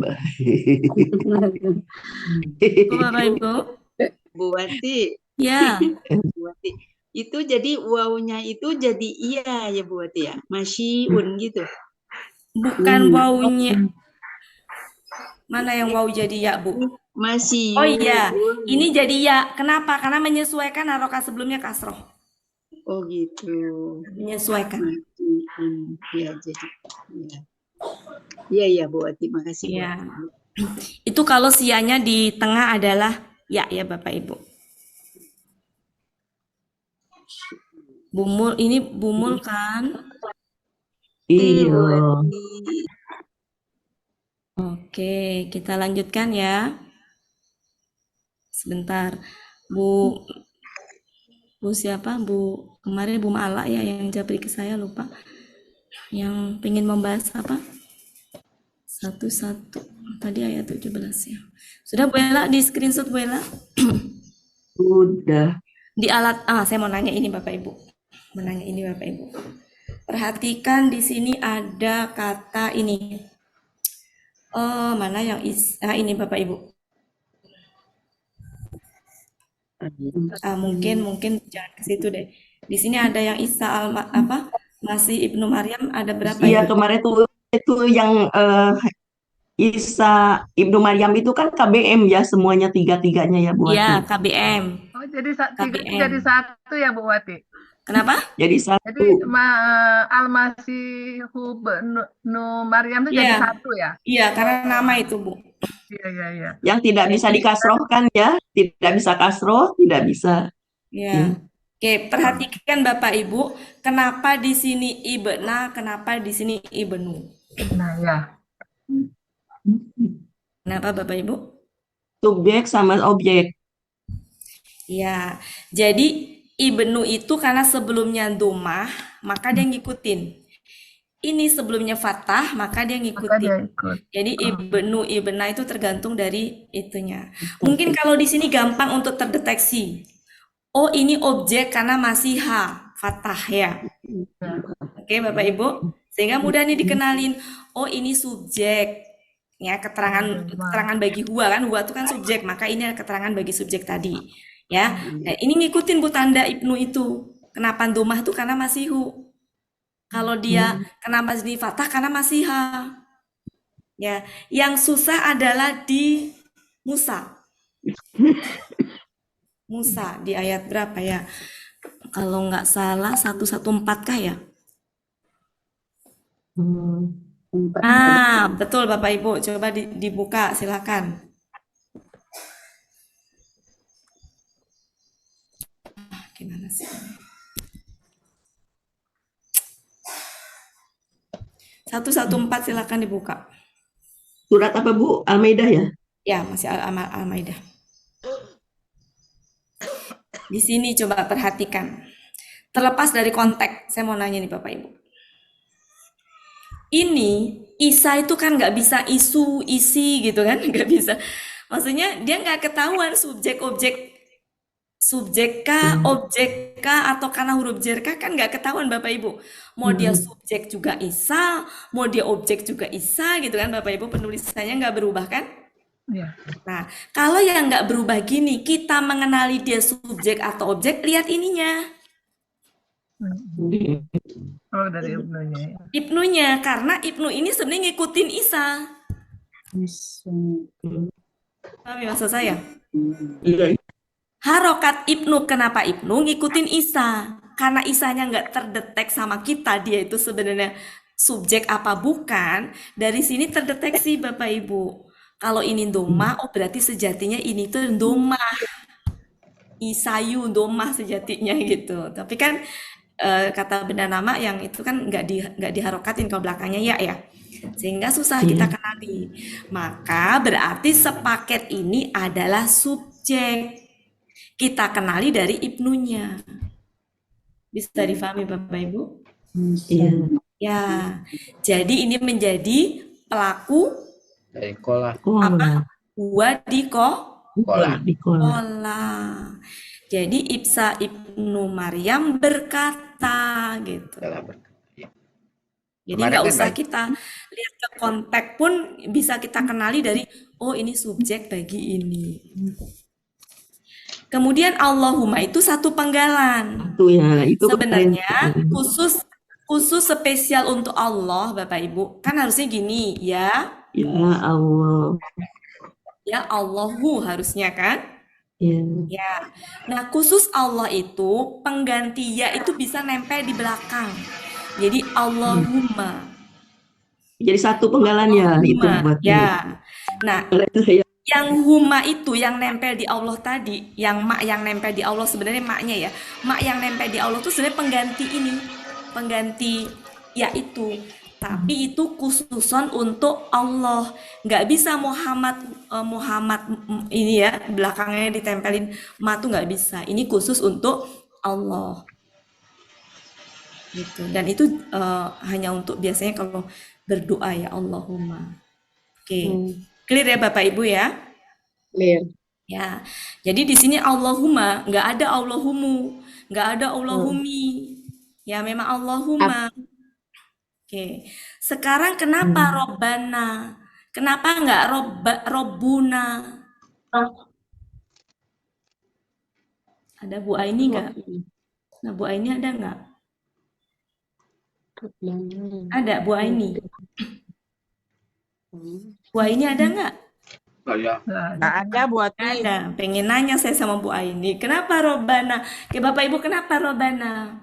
Cukup Bapak Ibu? Bu Wati, Ya. Bu Wati. Itu jadi wawunya itu jadi iya ya Bu Wati ya. Masyiun gitu. Bukan wawunya. Mana yang wawu jadi ya, Bu? Masyiun. Oh iya, ini jadi ya. Kenapa? Karena menyesuaikan harokat sebelumnya kasroh. Oh gitu. Menyesuaikan. Ya jadi. Iya Bu Wati, makasih. Ya. Itu kalau sianya di tengah adalah ya Bapak Ibu. Bumul ini bumul kan? Iya. Oke, kita lanjutkan ya. Sebentar. Bu siapa? Bu kemarin Bu Mala ya yang japri ke saya, lupa. Yang pengen membahas apa? Satu-satu. Tadi ayat 17 ya. Sudah Bu Ella di screenshot Bu Ella? Sudah. Di alat saya mau nanya ini Bapak Ibu. Menanya ini Bapak Ibu. Perhatikan di sini ada kata ini. Mana yang ini Bapak Ibu. Mungkin jangan ke situ deh. Di sini ada yang Isa Masih Ibnu Maryam ada berapa Iya, ya? kemarin itu yang Isa Ibnu Maryam itu kan KBM ya, semuanya tiga-tiganya ya Bu Wati. Iya, KBM. Oh, jadi KBM. jadi satu ya Bu Wati. Kenapa? Jadi satu. Jadi Al-Masihu Ibnu Maryam itu jadi satu ya? Iya, karena nama itu Bu. Iya. Yang tidak bisa dikasrohkan ya, tidak bisa kasroh, tidak bisa. Iya. Oke, perhatikan Bapak Ibu, kenapa di sini ibna, kenapa di sini ibnu? Nah, ya. Kenapa Bapak Ibu? Subjek sama objek. Ya, jadi ibnu itu karena sebelumnya domah, maka dia ngikutin. Ini sebelumnya fathah, maka dia ngikutin. Jadi ibnu, ibna itu tergantung dari itunya. Mungkin kalau di sini gampang untuk terdeteksi. Oh, ini objek karena masih fathah ya. Oke, Bapak Ibu. Sehingga mudah nih dikenalin. Oh, ini subjek. Ya, keterangan bagi huwa kan. Huwa itu kan subjek, maka ini keterangan bagi subjek tadi. Ya. Nah, ini ngikutin Bu tanda ibnu itu. Kenapa domah itu karena masih hu. Kalau dia kenapa di fathah karena masih ha. Ya, yang susah adalah di Musa. Musa di ayat berapa ya? Kalau nggak salah 114 kah ya? Betul Bapak Ibu. Coba dibuka silakan. Gimana sih? 114 silakan dibuka. Surat apa Bu? Al-Maidah ya? Ya, masih Al-Maidah. Di sini coba perhatikan. Terlepas dari konteks, saya mau nanya nih Bapak Ibu. Ini Isa itu kan nggak bisa isu, isi gitu kan, nggak bisa. Maksudnya dia nggak ketahuan subjek kah, objek kah, atau karena huruf jar kah, kan nggak ketahuan Bapak Ibu. Mau dia subjek juga Isa, mau dia objek juga Isa gitu kan Bapak Ibu, penulisannya nggak berubah kan? Ya. Nah, kalau yang nggak berubah gini, kita mengenali dia subjek atau objek, lihat ininya. Oh, dari ibnunya. Ibnunya, karena ibnu ini sebenarnya ngikutin Isa. Paham ya maksud saya? Iya. Harokat Ibnu, kenapa Ibnu ngikutin Isa? Karena Isanya nggak terdetek sama kita, dia itu sebenarnya subjek apa bukan, dari sini terdeteksi Bapak Ibu. Kalau ini doma, oh berarti sejatinya ini tuh doma. Isayu doma sejatinya gitu. Tapi kan kata benda nama yang itu kan nggak diharokatin kalau belakangnya ya. Sehingga susah kita kenali. Maka berarti sepaket ini adalah subjek. Kita kenali dari ibnunya. Bisa difahami Bapak Ibu? Iya. Ya. Jadi ini menjadi pelaku Dari kola. apa? Huwa Kola. kola. Jadi Ibsa Ibnu Maryam berkata gitu. Jadi Kemarin nggak kan usah kita lihat ke konteks pun bisa kita kenali dari oh ini subjek bagi ini. Kemudian Allahumma itu satu penggalan. Itu ya, itu Sebenarnya khusus spesial untuk Allah Bapak Ibu. Kan harusnya gini ya. Ya Allah. Ya Allahu harusnya kan? Ya. Ya. Nah, khusus Allah itu pengganti ya itu bisa nempel di belakang. Jadi Allahumma. Jadi satu penggalan ya itu buat ya. Nah, yang huma itu yang nempel di Allah tadi, yang mak yang nempel di Allah sebenarnya maknya ya. Mak yang nempel di Allah itu sebenarnya pengganti ini, pengganti ya itu. Tapi itu khususon untuk Allah. Nggak bisa Muhammad ini ya belakangnya ditempelin ma tuh nggak bisa. Ini khusus untuk Allah. Gitu. Dan itu hanya untuk biasanya kalau berdoa ya Allahumma. Oke. Clear ya Bapak Ibu ya? Clear. Ya. Jadi di sini Allahumma, nggak ada Allahumu, nggak ada Allahumi. Ya memang Allahumma. Oke. Sekarang kenapa Robbana? Kenapa nggak Robbuna? Ada Bu Aini nggak? Nah Bu Aini ada nggak? Ada Bu Aini. Bu Aini ada nggak? Nggak ada buat Ada. Pengen nanya saya sama Bu Aini. Kenapa Robbana? Oke Bapak Ibu kenapa Robbana?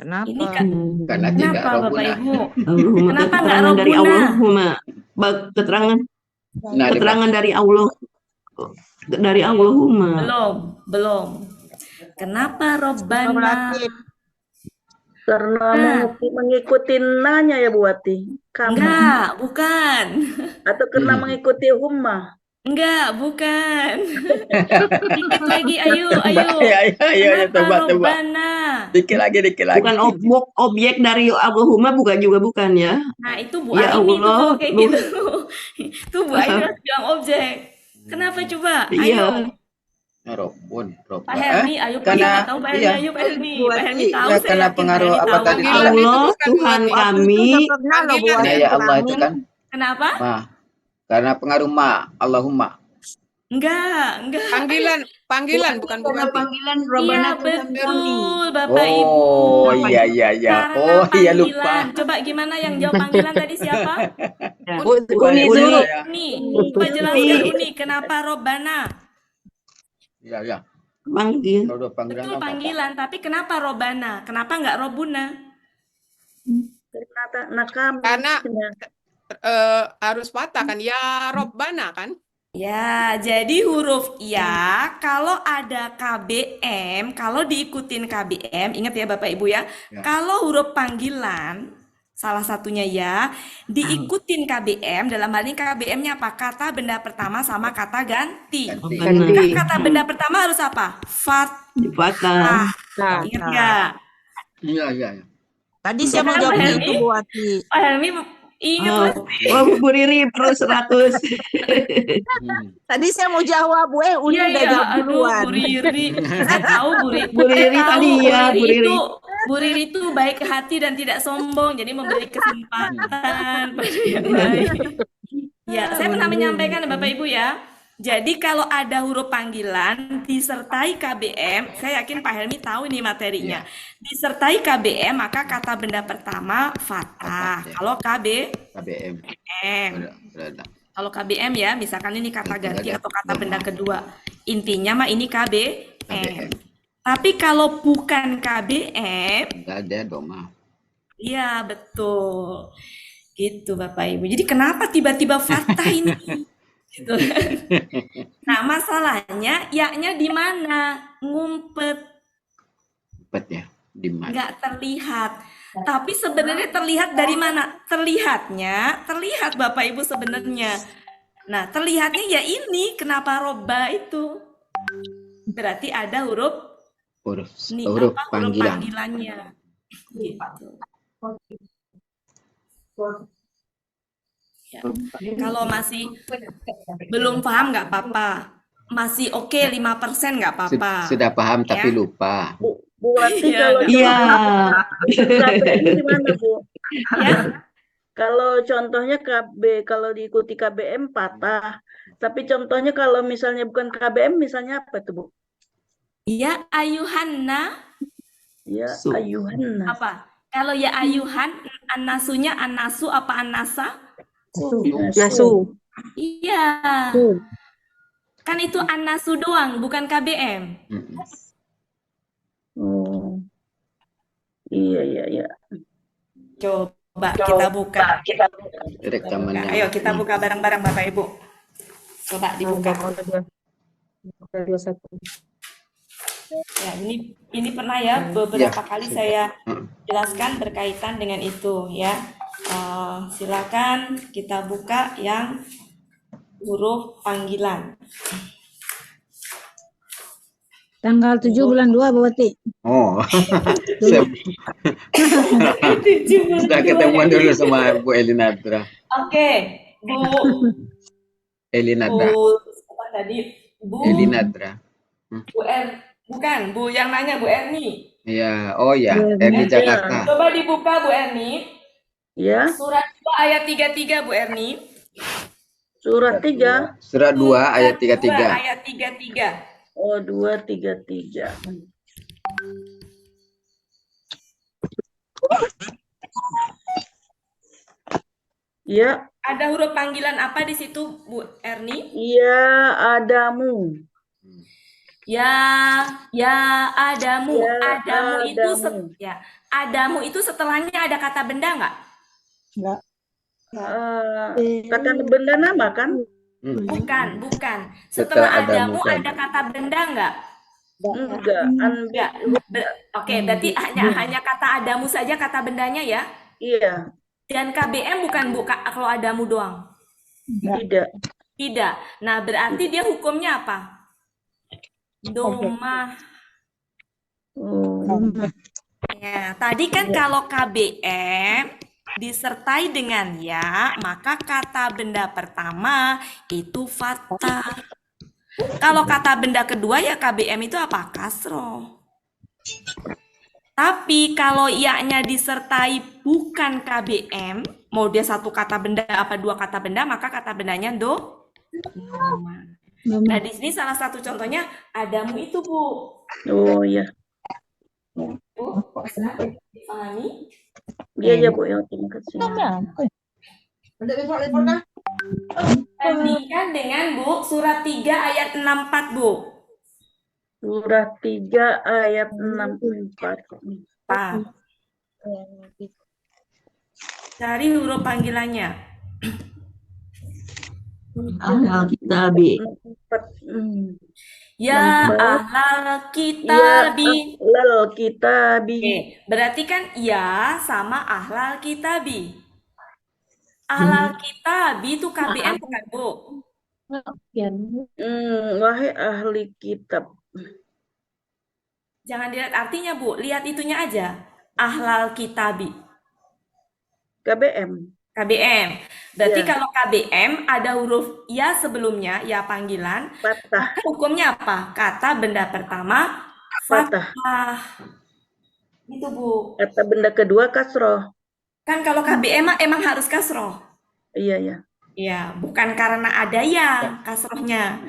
Kenapa? Ini kan Karena tidak kenapa Bapak Robbuna. Ibu? Allahumma, Kenapa nggak keterangan dari Robbuna? Allahumma. Keterangan Nah, keterangan dari Allah. Dari Allahumma. Belum. Kenapa Robbana? Karena mengikuti nanya ya Bu Wati. Enggak, bukan. Atau karena mengikuti humma. Enggak, bukan. Dikit lagi, ayo. Ayo, Kenapa coba. Robbana? Dikit lagi. Bukan objek dari Allahumma bukan ya. Nah, itu Bu Ya Aini itu Allah, kalau kayak gitu. Itu Bu Aini harus bilang objek. Kenapa coba? Ayo. Iya. Robun. Pak Helmi, ayo Karena- nggak tahu Pak Helmi, iya. ayo Pak Helmi. Pak Helmi tahu Ya, saya karena yakin pengaruh Pak Helmi apa tahu. tadi? Allah Tuhan kami. Nah, ya Allah itu kan Kenapa? ma. Karena pengaruh ma, Allahumma. Enggak. Panggilan bukan Karena buat. panggilan Iya Robbana Tuhan kami. betul Bapak Ibu. Oh, iya. Karena Oh, iya lupa. panggilan. Coba gimana yang jawab panggilan tadi siapa? Uni dulu. Uni. Coba jelaskan Uni. Kenapa Robbana? Iya. Panggil. Kalau udah panggilan Betul apa? panggilan. Tapi kenapa Robbana? Kenapa nggak Robuna? Karena harus patah kan ya Robbana kan. Ya, jadi huruf ya kalau ada KBM, kalau diikutin KBM, ingat ya Bapak Ibu ya, kalau huruf panggilan, salah satunya ya, diikutin KBM, dalam hal ini KBM-nya apa? Kata benda pertama sama kata ganti. Maka kata benda pertama harus apa? Fathah. Ingat nggak? Iya. Tadi saya mau jawab itu Bu Wati. Pak Helmi ingat pasti. Bu Riri perlu 100. Tadi saya mau jawab, Uni udah jawab duluan. Bu Riri. Saya tahu Bu Riri tadi ya, Bu Riri. Bu Riri itu baik hati dan tidak sombong, jadi memberi kesempatan pada yang lain. Ya, saya pernah menyampaikan Bapak Ibu ya. Jadi kalau ada huruf panggilan disertai KBM, saya yakin Pak Helmi tahu ini materinya. Disertai KBM maka kata benda pertama fathah. Kalau KBM. Kalau KBM ya, misalkan ini kata ganti atau kata benda kedua. Intinya mah ini KBM. Tapi kalau bukan KBM, enggak ada doma. Iya, betul. Gitu Bapak Ibu. Jadi kenapa tiba-tiba fathah ini? Gitu. Nah, masalahnya yaknya di mana? Ngumpet. Ngumpet ya, di mana? Nggak terlihat. Tapi sebenarnya terlihat dari mana? Terlihat Bapak Ibu sebenarnya. Nah, terlihatnya ya ini, kenapa roba itu? Berarti ada huruf panggilannya. Gitu. Ya. Kalau masih belum paham nggak apa-apa. Masih oke 5% nggak apa-apa. Sudah paham tapi lupa. Bu Wati, kalau gimana Bu? Ya. Kalau contohnya kalau diikuti KBM patah. Tapi contohnya kalau misalnya bukan KBM, misalnya apa tuh Bu? Ya ayuhanna. Ya ayuhanna. Apa? Kalau ya ayuhan, anasunya anasu apa anasa? Nasu. Iya. Kan itu anasu doang, bukan KBM. Oh. Iya. Coba kita buka. Rekamannya. Ayo kita buka bareng-bareng Bapak Ibu. Coba dibuka. Ya, ini pernah ya beberapa kali saya jelaskan berkaitan dengan itu ya. Silakan kita buka yang huruf panggilan. Tanggal 7 bulan 2, Bu Wati. Oh. Sudah ketemuan dulu sama Bu Elinadra. Oke, Bu Elinadra. apa tadi? Bu Elinadra. Bukan, Bu yang nanya Bu Erni. Iya, oh ya, Erni Jakarta. Coba dibuka Bu Erni. Ya. Surat 2 ayat 33 Bu Erni. Surat 3. Surat 2 ayat 33. Ayat 33. Oh, 233. Ya. Ada huruf panggilan apa di situ Bu Erni? Iya, Adamu. Ya Adamu. Ya, Adamu itu setelahnya ada kata benda nggak? Enggak. Kata benda nama kan? Bukan. Setelah Adamu ada kata benda nggak? Enggak. Oke, berarti hanya kata Adamu saja kata bendanya ya? Iya. Dan KBM bukan kalau Adamu doang? Tidak. Nah, berarti dia hukumnya apa? Doma. Ya, tadi kan kalau KBM disertai dengan ya, maka kata benda pertama itu fathah. Kalau kata benda kedua ya KBM itu apa? Kasroh. Tapi kalau ya-nya disertai bukan KBM, mau dia satu kata benda apa dua kata benda, maka kata bendanya doma. Nah, di sini salah satu contohnya Adamu itu, Bu. Oh iya. Bu, dipahami? Iya, Bu. Ya, terima kasih. Bandingkan dengan Bu, surat 3 ayat 64, Bu. Surat 3 ayat 64. Cari huruf panggilannya. Ahlal kitabi. Ya ahlal kitabi. Ya ahlal kitabi. Oke, berarti kan ya sama ahlal kitabi. Ahlal kitabi itu KBM bukan, Bu? Wahai ahli kitab. Jangan dilihat artinya, Bu. Lihat itunya aja. Ahlal kitabi. KBM. Berarti kalau KBM ada huruf ya sebelumnya, ya panggilan. Fathah. Hukumnya apa? Kata benda pertama fathah. Gitu, Bu. Kata benda kedua kasroh. Kan kalau KBM emang harus kasroh. Iya. Ya, bukan karena ada ya kasrohnya.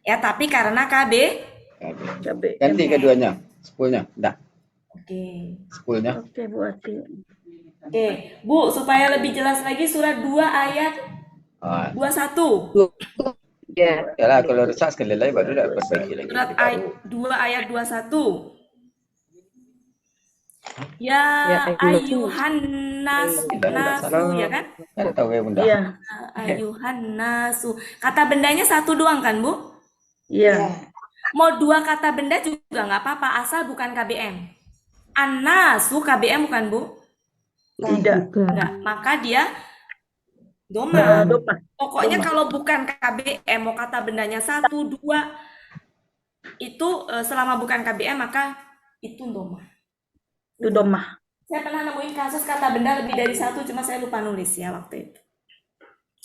Ya, tapi karena KB. Ganti keduanya, sepulnya. Enggak, Oke. sepulnya. Oke, Bu Ati. Oke, Bu, supaya lebih jelas lagi surat 2 ayat 21. Ya. Yalah, kalau rusak sekali lagi baru dah perbaiki lagi. Surat 2 ayat 21. Ya ayuhan nasu, ya kan? Kan tahu ya Bunda. Iya. Ayuhan nasu. Kata bendanya satu doang kan, Bu? Iya. Mau 2 kata benda juga nggak apa-apa, asal bukan KBM. An-nasu KBM bukan, Bu? Tidak. Enggak, maka dia doma. Doma. Pokoknya kalau bukan KBM, mau kata bendanya 1, 2, itu selama bukan KBM maka itu doma. Itu doma. Saya pernah nemuin kasus kata benda lebih dari 1, cuma saya lupa nulis ya waktu itu.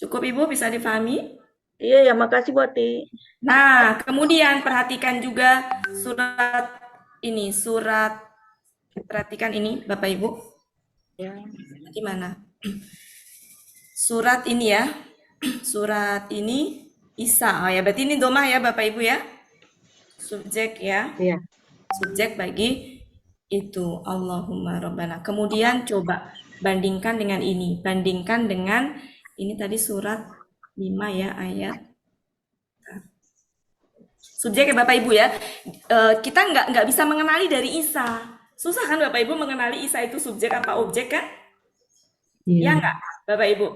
Cukup Ibu, bisa difahami? Iya, ya, makasih Bu Ati. Nah, kemudian perhatikan juga surat ini, perhatikan ini Bapak Ibu. Gimana? Surat ini ya. Surat ini Isa. Oh ya, berarti ini domah ya Bapak Ibu ya. Subjek ya. Iya. Subjek bagi itu Allahumma Rabbana. Kemudian coba bandingkan dengan ini. Bandingkan dengan ini tadi surat 5 ya ayat. Subjek ya Bapak Ibu ya. Kita nggak bisa mengenali dari Isa. Susah kan Bapak Ibu mengenali Isa itu subjek apa objek kan? Ya nggak Bapak Ibu?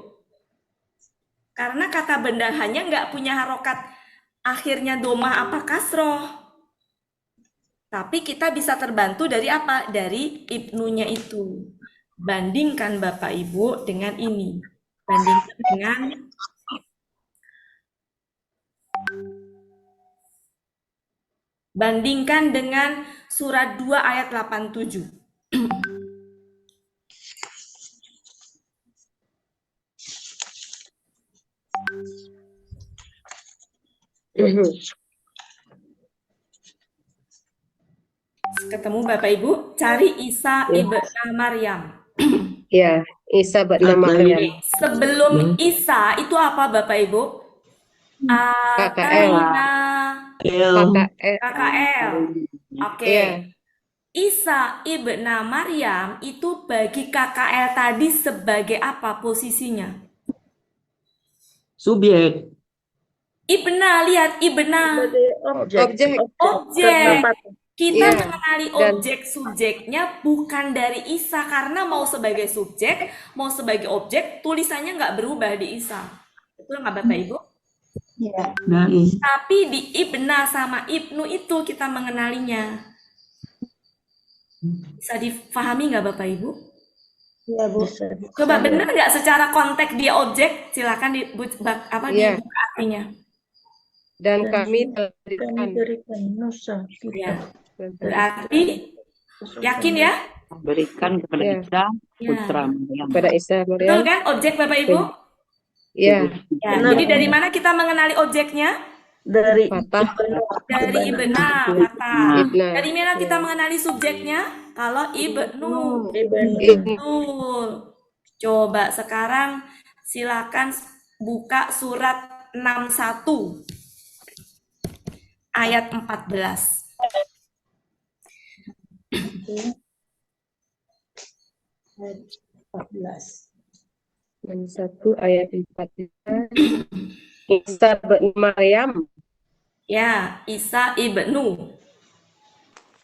Karena kata benda hanya nggak punya harokat akhirnya domah apa kasroh. Tapi kita bisa terbantu dari apa? Dari ibnunya itu. Bandingkan Bapak Ibu dengan ini. Bandingkan dengan surat 2 ayat 87. Ketemu Bapak Ibu, cari Isa ibn Maryam. Ya, Isa ibn Maryam. Sebelum Isa itu apa Bapak Ibu? KKL. KKL. Oke. Isa ibn Maryam itu bagi KKL tadi sebagai apa posisinya? Subjek. Ibna, lihat Ibna. Objek. Kita mengenali objek subjeknya bukan dari Isa, karena mau sebagai subjek, mau sebagai objek, tulisannya nggak berubah di Isa. Betul nggak Bapak Ibu? Iya. Tapi di Ibna sama Ibnu itu kita mengenalinya. Bisa difahami nggak Bapak Ibu? Iya Bu. Coba benar nggak secara konteks dia objek? Silakan dibuka artinya. Dan kami berikan Nusa. Ya. Berarti yakin ya? Berikan kepada Isa putra Maryam. Kepada Isa Maryam. Betul kan objek Bapak Ibu? Iya. Ya, jadi dari mana kita mengenali objeknya? Dari Ibna, Fatah. Dari mana kita mengenali subjeknya? Kalau Ibnu. Betul. Coba sekarang silakan buka surat 61 ayat 14. Ayat 14. 61 ayat 14. Isa ibn Maryam. Ya, Isa ibnu.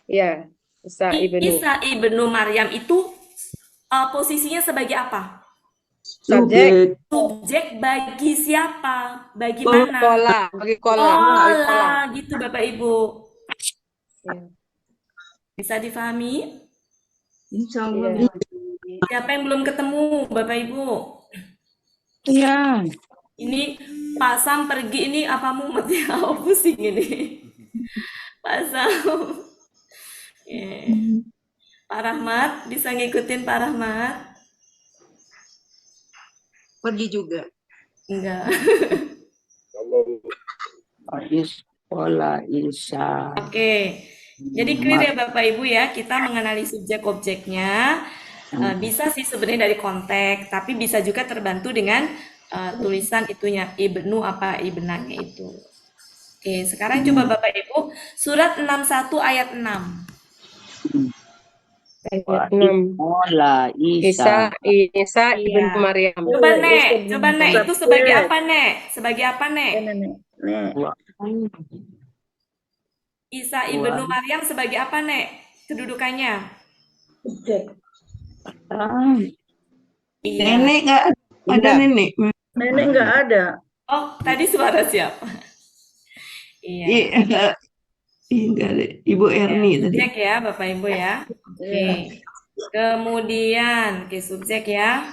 Ya, Isa ibnu. Isa ibnu Maryam itu posisinya sebagai apa? Subjek. Subjek bagi siapa? Bagi mana? Bagi kola. Kola, gitu Bapak Ibu. Ya. Bisa difahami? Insya Allah. Ya. Siapa yang belum ketemu Bapak Ibu? Iya. Ini Pak Sam pergi ini apa mumet ya? Oh, pusing ini. Pak Sam. Pak Rahmat, bisa ngikutin Pak Rahmat? Pergi juga. Enggak. Pola Isa. Oke. Jadi clear ya Bapak Ibu ya, kita mengenali subjek objeknya. Bisa sih sebenarnya dari konteks, tapi bisa juga terbantu dengan tulisan itunya ibnu apa ibnanya itu. Oke, sekarang coba Bapak Ibu surat 61 ayat 6. Ayat 6. Mola Isa Isa. ibnu Iya. Maryam. Coba Nek, itu sebagai apa Nek? Sebagai apa Nek? Isa ibnu Maryam sebagai apa Nek? Kedudukannya? Iya. Nenek nggak ada nenek. Nenek nggak ada. Oh, tadi suara siapa? Iya. Nggak ada. Ibu Erni tadi. Subjek ya, Bapak Ibu ya. Oke. Kemudian, subjek ya.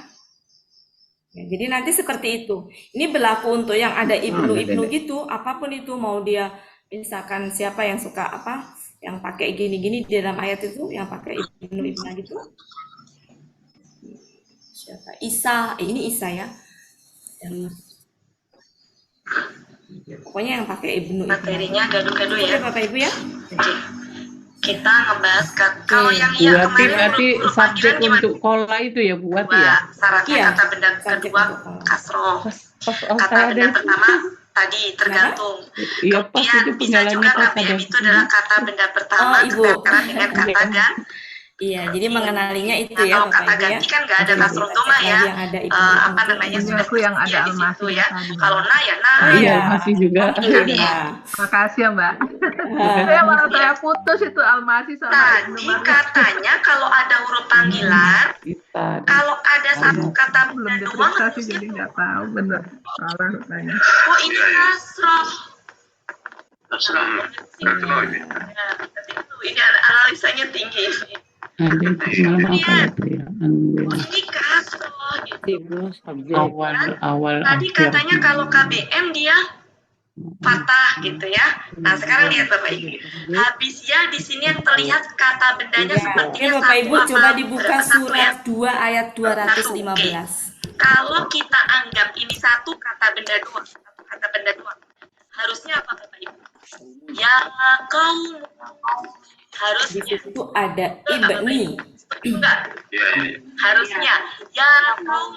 Jadi nanti seperti itu. Ini berlaku untuk yang ada ibnu gitu, apapun itu, mau dia misalkan siapa yang suka apa, yang pakai gini-gini di dalam ayat itu, yang pakai ibnu gitu. Siapa? Isa, ini Isa ya. Pokoknya yang pakai ibnu. Materinya gaduh-gaduh ya. Bapak Ibu ya. Kita ngebahas kalau yang iya berarti subjek untuk kola itu ya buat ya. Syaratnya kata benda kedua kasroh. Kata benda pertama tadi tergantung. Kemudian bisa juga KBM itu adalah kata benda pertama ketukaran dengan kata dan. Iya, jadi mengenalinya itu ya. Kalau kata ganti kan nggak ada kasroh toma ya. Apa namanya sudah yang ada almasih ya. Kalau na ya na. Iya, masih juga. Makasih ya Mbak. Saya putus itu almasih sama tadi katanya kalau ada huruf panggilan, kalau ada satu kata benda doang harusnya jadi nggak tahu bener. Salah tanya. Oh ini kasroh. Ini analisanya tinggi. Ini kasroh gitu. Awal tadi katanya kalau KBM dia patah gitu ya. Nah sekarang lihat Bapak Ibu, habis ya di sini yang terlihat kata bendanya sepertinya Bapak Ibu coba dibuka surat 2 ayat 215. Kalau kita anggap ini satu kata benda doang, harusnya apa Bapak Ibu? Ya kaum harusnya itu ada ibni. Harusnya ya kaum,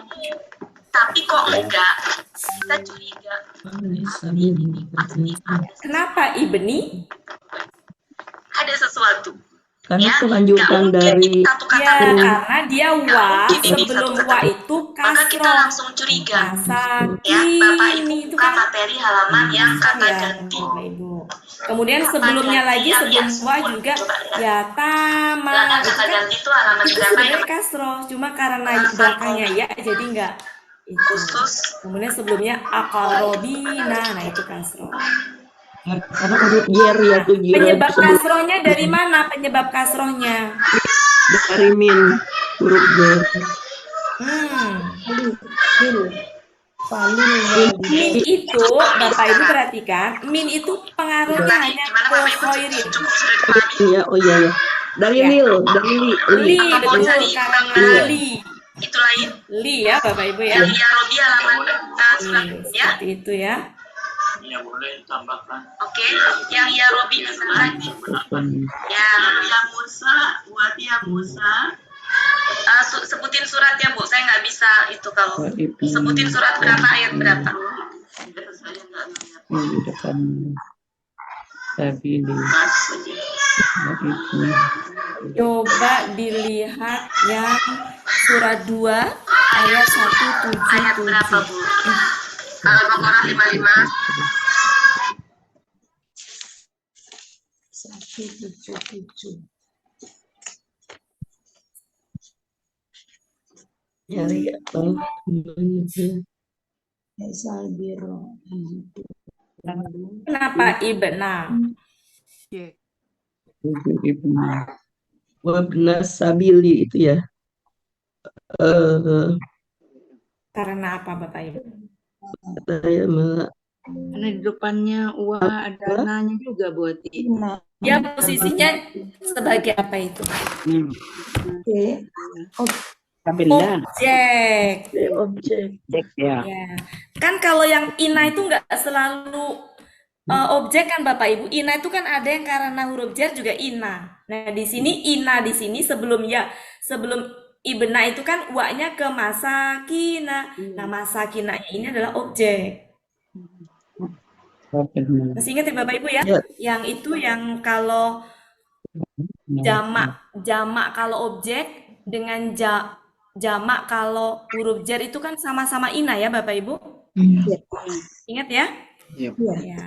tapi kok enggak? Kita curiga. Kenapa ibni? Ada sesuatu. Karena kelanjutan dari karena dia wa, sebelum wa itu kasroh. Maka kita langsung curiga. Ya, Bapak Ibu buka materi halaman yang kata ganti. Kemudian sebelumnya lagi sebelum wa juga ya tama. Kata ganti itu halaman berapa ya? Kasroh, cuma karena belakangnya ya jadi enggak khusus. Kemudian sebelumnya akorobina, nah itu kasroh. Karena huruf jer ya tuh penyebab kasrohnya dari mana? Penyebab kasrohnya dari min huruf jer. Min itu Bapak Ibu perhatikan, min itu pengaruhnya hanya ke khoirin. Iya, oh iya ya. Dari lil, dari li. Betul, karena li. Itu lain. Li ya Bapak Ibu ya. Yang ya Robi halaman ya. Seperti itu ya. Ya boleh tambahkan. Oke, yang ya Robi bisa lagi. Ya Musa, buat ya Musa. Sebutin suratnya Bu, saya nggak bisa itu kalau sebutin surat berapa ayat berapa. Saya nggak Coba dilihat yang surat 2 ayat 177. Ayat berapa Bu? Al-Baqarah 55. 177. Nyari apa? Kenapa ibna? Wabna sabili itu ya. Karena apa Bapak Ibu? Saya Karena di depannya ada nanya juga buat Ya posisinya sebagai apa itu? Objek. Ya. Kan kalau yang ina itu nggak selalu objek kan Bapak Ibu. Ina itu kan ada yang karena huruf jar juga ina. Nah di sini ina di sini sebelum Ibna itu kan wa-nya ke masakina. Nah, masakinanya ini adalah objek. Masih ingat ya Bapak Ibu ya? Yang itu yang kalau jamak kalau objek dengan jamak kalau huruf jar itu kan sama-sama ina ya Bapak Ibu? Ingat ya? Ya.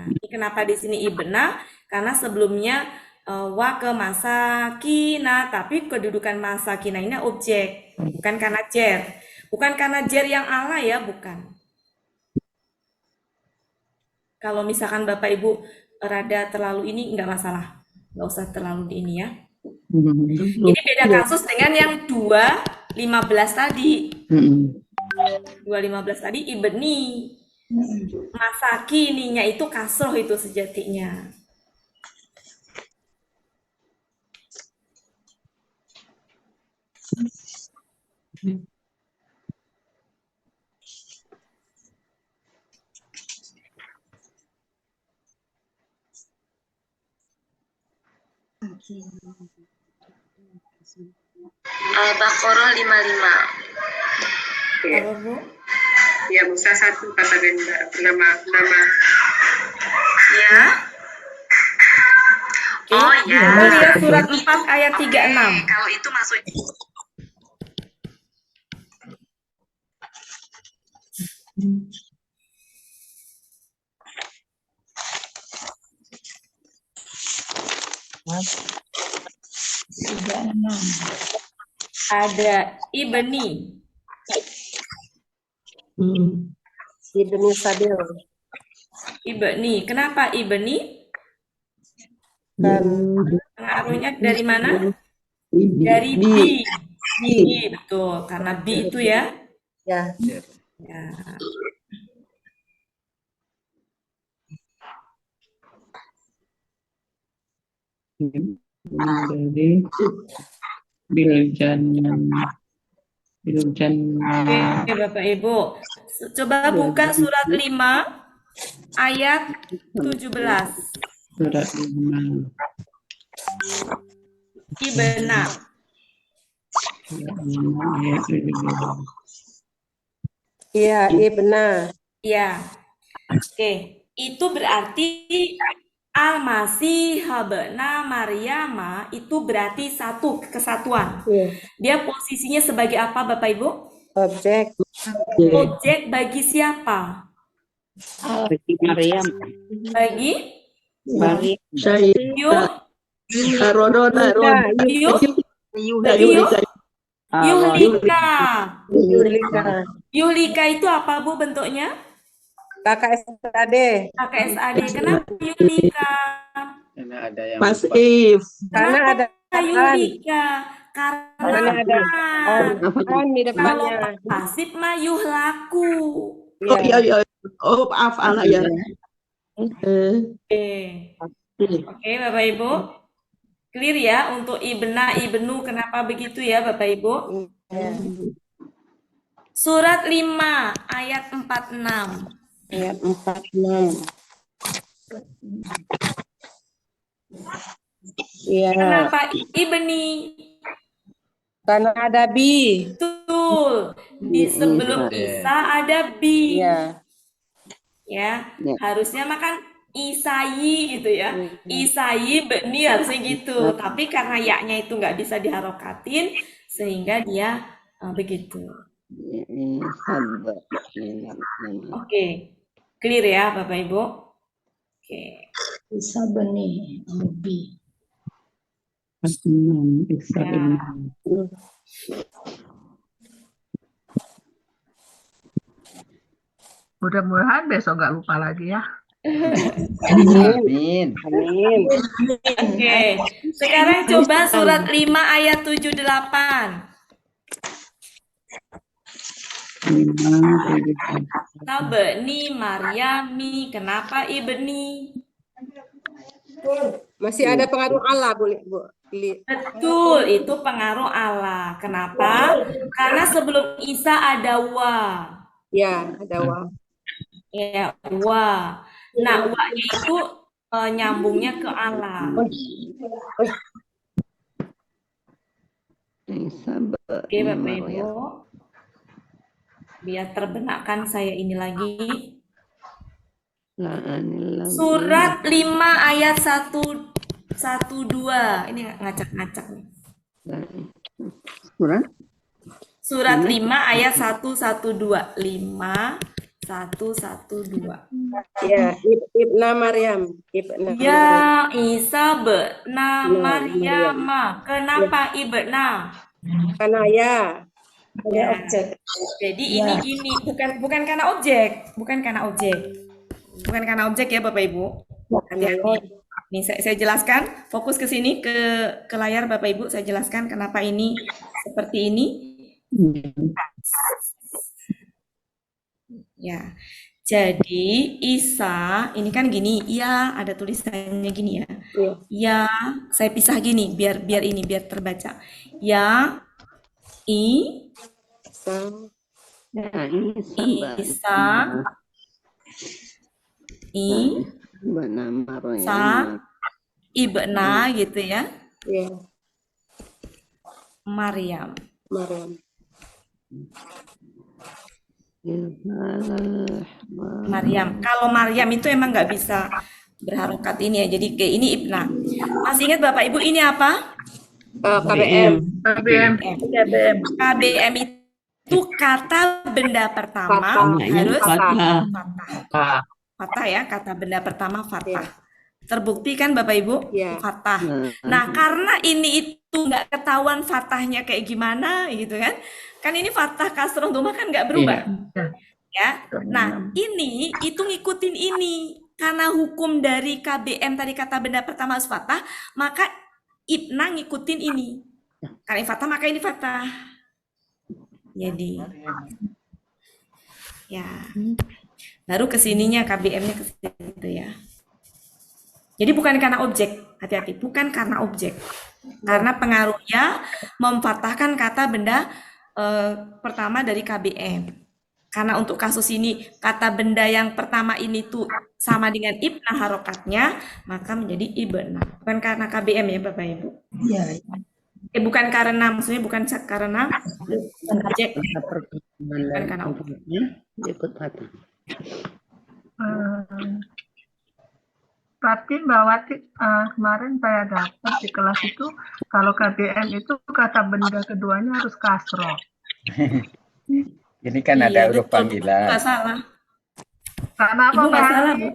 Ini kenapa di sini ibna? Karena sebelumnya wa ke masakina, tapi kedudukan masakina ini objek, bukan karena jar. Bukan karena jar yang ala ya, bukan. Kalau misalkan Bapak Ibu rada terlalu ini nggak masalah, nggak usah terlalu di ini ya. Ini beda kasus dengan yang 2:15 tadi. 2:15 tadi ibni. Masakininya itu kasroh itu sejatinya. Al-Baqarah 55. Apa Bu? Ya, Musa 1 kata nama. Ya. Oh ya. Lihat surat 4 ayat 36. Kalau itu maksudnya ada ibni. Ibni Sabil. Ibni. Kenapa ibni? Pengaruhnya dari mana? Dari bi. Bi, betul. Karena bi itu ya. Ya. Ya. Jadi biljan. Oke, Bapak Ibu. Coba buka surat 5 ayat 17. Surat 5. Ibna. Iya, ibna. Iya. Oke, itu berarti Al-Masih habna Maryama itu berarti satu kesatuan. Dia posisinya sebagai apa Bapak Ibu? Objek. Objek bagi siapa? Bagi Maryam. Bagi? Yuhlika itu apa Bu bentuknya? KKSAD. KKSAD. Kenapa Yuhlika? Karena ada yang pasif. Karena ada Yuhlika. Karena ada kan di kalau depannya. pasif mah yuhlaku. Oh iya. Oh maaf anak ya. Oke, Bapak Ibu. Clear ya untuk ibna, ibnu kenapa begitu ya Bapak Ibu? Surat 5 ayat 46. Ayat 46. Iya. Kenapa ibni? Karena ada bi. Betul. Di sebelum Isa ada bi. Iya. Ya, harusnya makan Isayi gitu ya. Isayi beni harusnya gitu. Tapi karena ya-nya itu nggak bisa diharokatin sehingga dia begitu. Oke. Clear ya Bapak Ibu? Oke. Isa benih bi. Mudah-mudahan besok nggak lupa lagi ya. Amin. Amin. Oke. Sekarang coba surat 5 ayat 78. Tabni Maryami. Kenapa ibni? Masih ada pengaruh Allah, Bu. Betul, itu pengaruh Allah. Kenapa? Karena sebelum Isa ada wa. Ya, ada wa. Ya, wa. Nah, wa-nya itu nyambungnya ke Allah. Oke, Bapak Ibu. Biar terbenakkan saya ini lagi. Surat 5 ayat 112. Ini ngacak-ngacak nih. Surat 5 ayat 112. 5 112. Ya, Ibna Maryam. Ya Isa be'na Maryama. Kenapa Ibna? Karena ya. Ya. Jadi ini bukan karena objek, bukan karena objek ya Bapak Ibu. Hati-hati. Nih saya jelaskan, fokus ke sini ke layar Bapak Ibu, saya jelaskan kenapa ini seperti ini. Ya. Jadi Isa ini kan gini, ya ada tulisannya gini ya. Ya, saya pisah gini biar terbaca. Ya Ibna gitu ya. Maryam. Kalau Maryam itu emang nggak bisa berharokat ini ya. Jadi kayak ini Ibna. Masih ingat Bapak Ibu ini apa? KBM itu kata benda pertama harus fathah ya. Kata benda pertama fathah. Terbukti kan Bapak Ibu? Fathah. Nah karena ini itu nggak ketahuan fathahnya kayak gimana gitu kan? Kan ini fathah kasroh dhamma kan nggak berubah. Ya. Nah, ini itu ngikutin ini. Karena hukum dari KBM tadi kata benda pertama harus fathah, maka Ibna ngikutin ini. Karena ini fathah maka ini fathah. Jadi ya. Baru kesininya KBM-nya ke situ ya. Jadi bukan karena objek, hati-hati, bukan karena objek. Karena pengaruhnya memfathahkan kata benda pertama dari KBM. Karena untuk kasus ini kata benda yang pertama ini tuh sama dengan Ibna harokatnya, maka menjadi Ibna. Bukan karena KBM ya Bapak Ibu. Iya. Bukan karena, maksudnya bukan karena objek. Bukan karena objeknya. Tapi Mbak Wati, kemarin saya dapat di kelas itu kalau KBM itu kata benda keduanya harus kasroh. Ini kan ada huruf panggilan. Nggak salah. Karena apa Ibu nggak Mbak? salah, Bu.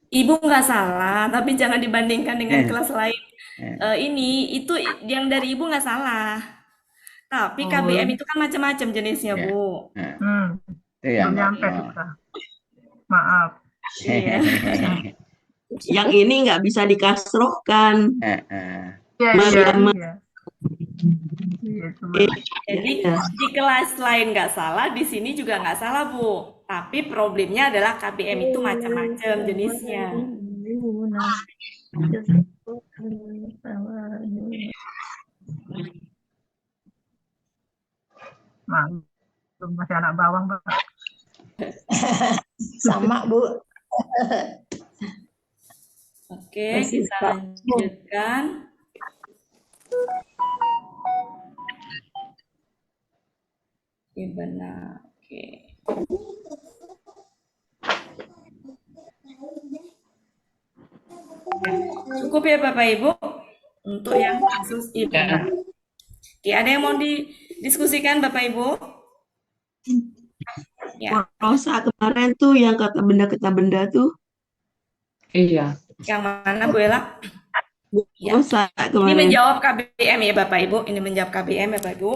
Ibu nggak salah, tapi jangan dibandingkan dengan kelas lain. Ini itu yang dari Ibu nggak salah. Tapi KBM itu kan macam-macam jenisnya, Bu. Itu yang Belum nyampe kita. Maaf. Iya. Yang ini nggak bisa dikasrohkan. Iya. Jadi di kelas lain nggak salah, di sini juga nggak salah Bu. Tapi problemnya adalah KBM itu macam-macam jenisnya. Masih anak bawang Mbak. Sama Bu. Oke, kita lanjutkan. Ya benar. Oke. Cukup ya Bapak Ibu untuk yang kasus Ibna. Oke, ada yang mau didiskusikan Bapak Ibu? Ya. Rosa kemarin tuh yang kata benda tuh. Iya. Yang mana Bu Ella? Ya. Rosa Ini kemarin. menjawab KBM ya Bapak Ibu. Ini menjawab KBM ya Bapak Ibu.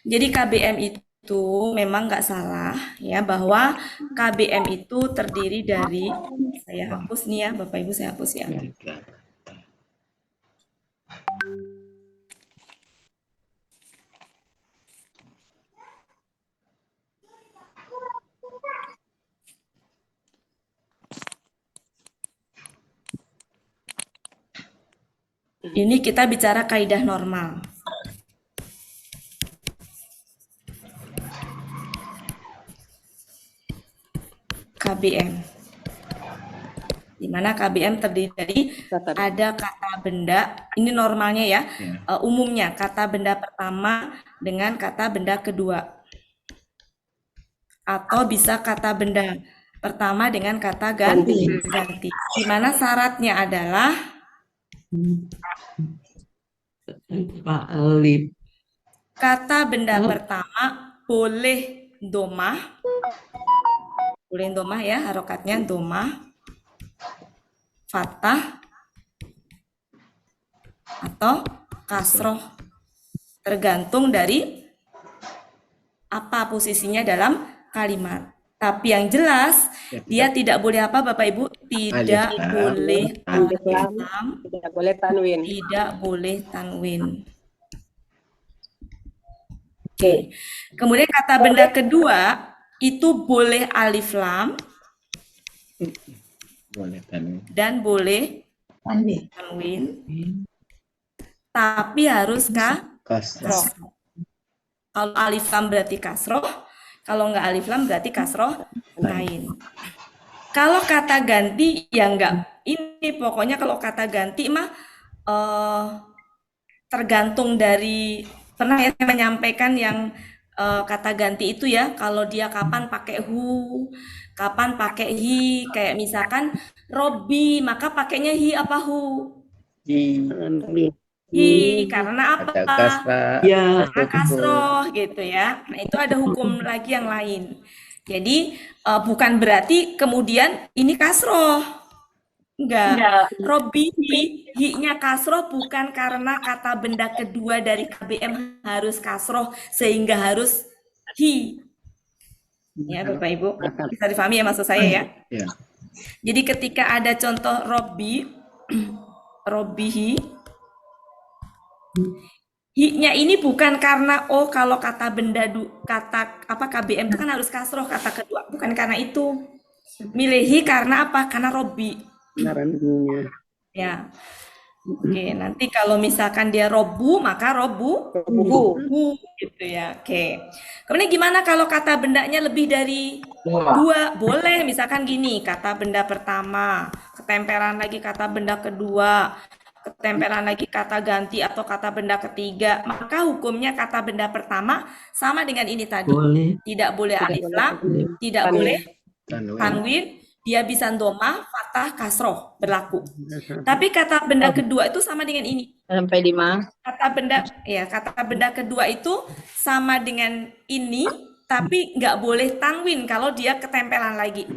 Jadi KBM itu memang nggak salah ya bahwa KBM itu terdiri dari, saya hapus nih ya Bapak Ibu, saya hapus ya. Ini kita bicara kaidah normal. KBM. Di mana KBM terdiri dari ada kata benda, ini normalnya ya, umumnya kata benda pertama dengan kata benda kedua. Atau bisa kata benda pertama dengan kata ganti. Di mana syaratnya adalah kata benda pertama boleh domah, ya, harokatnya domah, fathah, atau kasroh, tergantung dari apa posisinya dalam kalimat. Tapi yang jelas dia tidak boleh apa Bapak Ibu? Tidak boleh alif lam, tidak boleh tanwin. Tidak boleh tanwin. Oke. Kemudian kata benda kedua itu boleh alif lam dan boleh tanwin. Tapi harus kasroh. Kalau alif lam berarti kasroh, kalau nggak alif lam berarti kasroh lain. Kalau kata ganti ya nggak. Ini pokoknya kalau kata ganti mah tergantung dari, pernah ya saya menyampaikan yang kata ganti itu ya, kalau dia kapan pakai hu, kapan pakai hi, kayak misalkan Robi, maka pakainya hi apa hu? Hi, karena apa? Ya, Kasroh gitu ya. Nah, itu ada hukum lagi yang lain. Jadi bukan berarti kemudian ini kasroh. Enggak. Robi hi-nya kasroh bukan karena kata benda kedua dari KBM harus kasroh sehingga harus hi. Ya, Bapak Ibu. Bisa difahami ya maksud saya ya? Jadi ketika ada contoh Robi, Robihi, hi-nya ini bukan karena kalau kata benda kata apa KBM itu kan harus kasroh kata kedua, bukan karena itu. Milih hi karena apa? Karena Robi. Ya. Oke, nanti kalau misalkan dia robu maka robu gitu ya. Oke. Kemudian gimana kalau kata bendanya lebih dari dua? Boleh, misalkan gini, kata benda pertama, ketempelan lagi kata benda kedua, ketempelan lagi kata ganti atau kata benda ketiga, maka hukumnya kata benda pertama sama dengan ini tadi. Tidak boleh alif lam, tidak boleh tanwin, dia bisa domah, fathah, kasroh berlaku. Tapi kata benda kedua itu sama dengan ini. Sampai di mana? Kata benda kedua itu sama dengan ini, tapi nggak boleh tanwin kalau dia ketempelan lagi.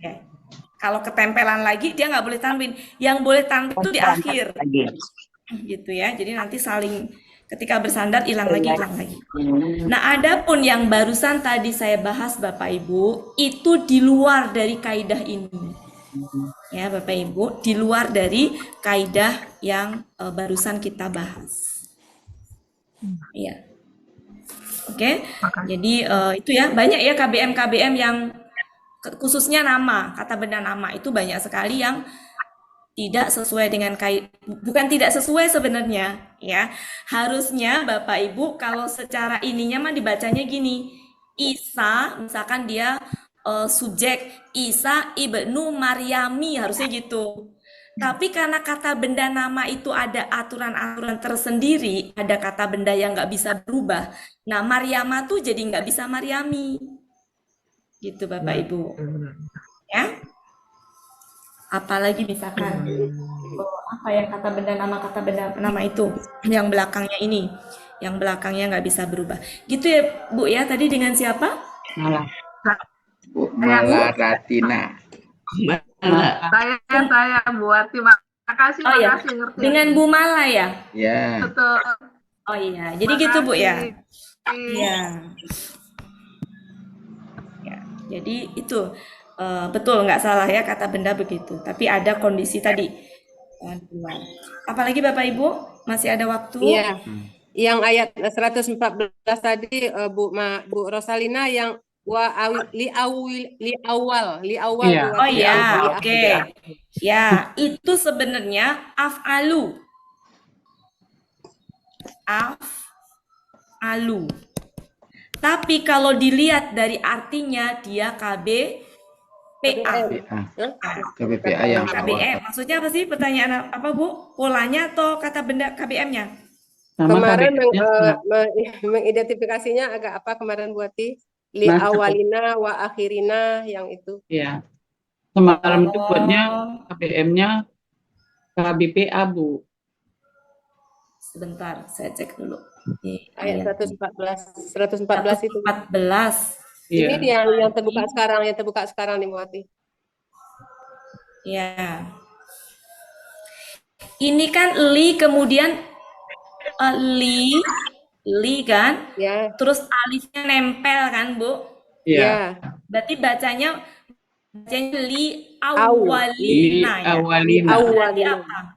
Ya. Kalau ketempelan lagi dia nggak boleh tanwin. Yang boleh tanwin itu di akhir. Gitu ya. Jadi nanti saling ketika bersandar hilang lagi. Nah, adapun yang barusan tadi saya bahas Bapak Ibu, itu di luar dari kaidah ini. Ya, Bapak Ibu, di luar dari kaidah yang barusan kita bahas. Iya. Oke. Jadi itu ya, banyak ya KBM yang khususnya nama, kata benda nama itu banyak sekali yang tidak sesuai dengan bukan tidak sesuai sebenarnya ya. Harusnya Bapak Ibu kalau secara ininya mah dibacanya gini. Isa, misalkan dia subjek Isa ibnu Maryami, harusnya gitu. Tapi karena kata benda nama itu ada aturan-aturan tersendiri, ada kata benda yang nggak bisa berubah. Nah, Maryama tuh jadi nggak bisa Maryami. Gitu Bapak Ibu. Ya. Apalagi misalkan apa yang kata benda nama itu yang belakangnya ini, yang belakangnya nggak bisa berubah. Gitu ya Bu ya, tadi dengan siapa? Bu Malaratina. Saya buat terima kasih. Makasih ngerti. Dengan Bu Mala ya? Ya. Betul. Oh iya, jadi gitu Bu ya. Iya. Ya, jadi itu betul, nggak salah ya kata benda begitu. Tapi ada kondisi tadi. Apalagi Bapak Ibu masih ada waktu? Iya. Yang ayat 114 tadi Bu Rosalina yang li awal. Yeah. Oh ya, oke. Ya, itu sebenarnya af'alu. Tapi kalau dilihat dari artinya dia KB PA. KBPA yang KBM. Maksudnya apa sih? Pertanyaan apa, Bu? Polanya atau kata benda KBM-nya? Kemarin mengidentifikasinya agak apa kemarin Buati? Li awalina wa akhirina yang itu. Iya. Semalam itu buatnya KBM-nya KBPA, Bu. Sebentar, saya cek dulu. Ayat 114 itu. 114. Ini yang terbuka sekarang nih Buati. Ya. Ini kan li kemudian li kan? Ya. Terus alifnya nempel kan, Bu? Iya. Berarti bacanya li awalina ya. Awalina. Apa?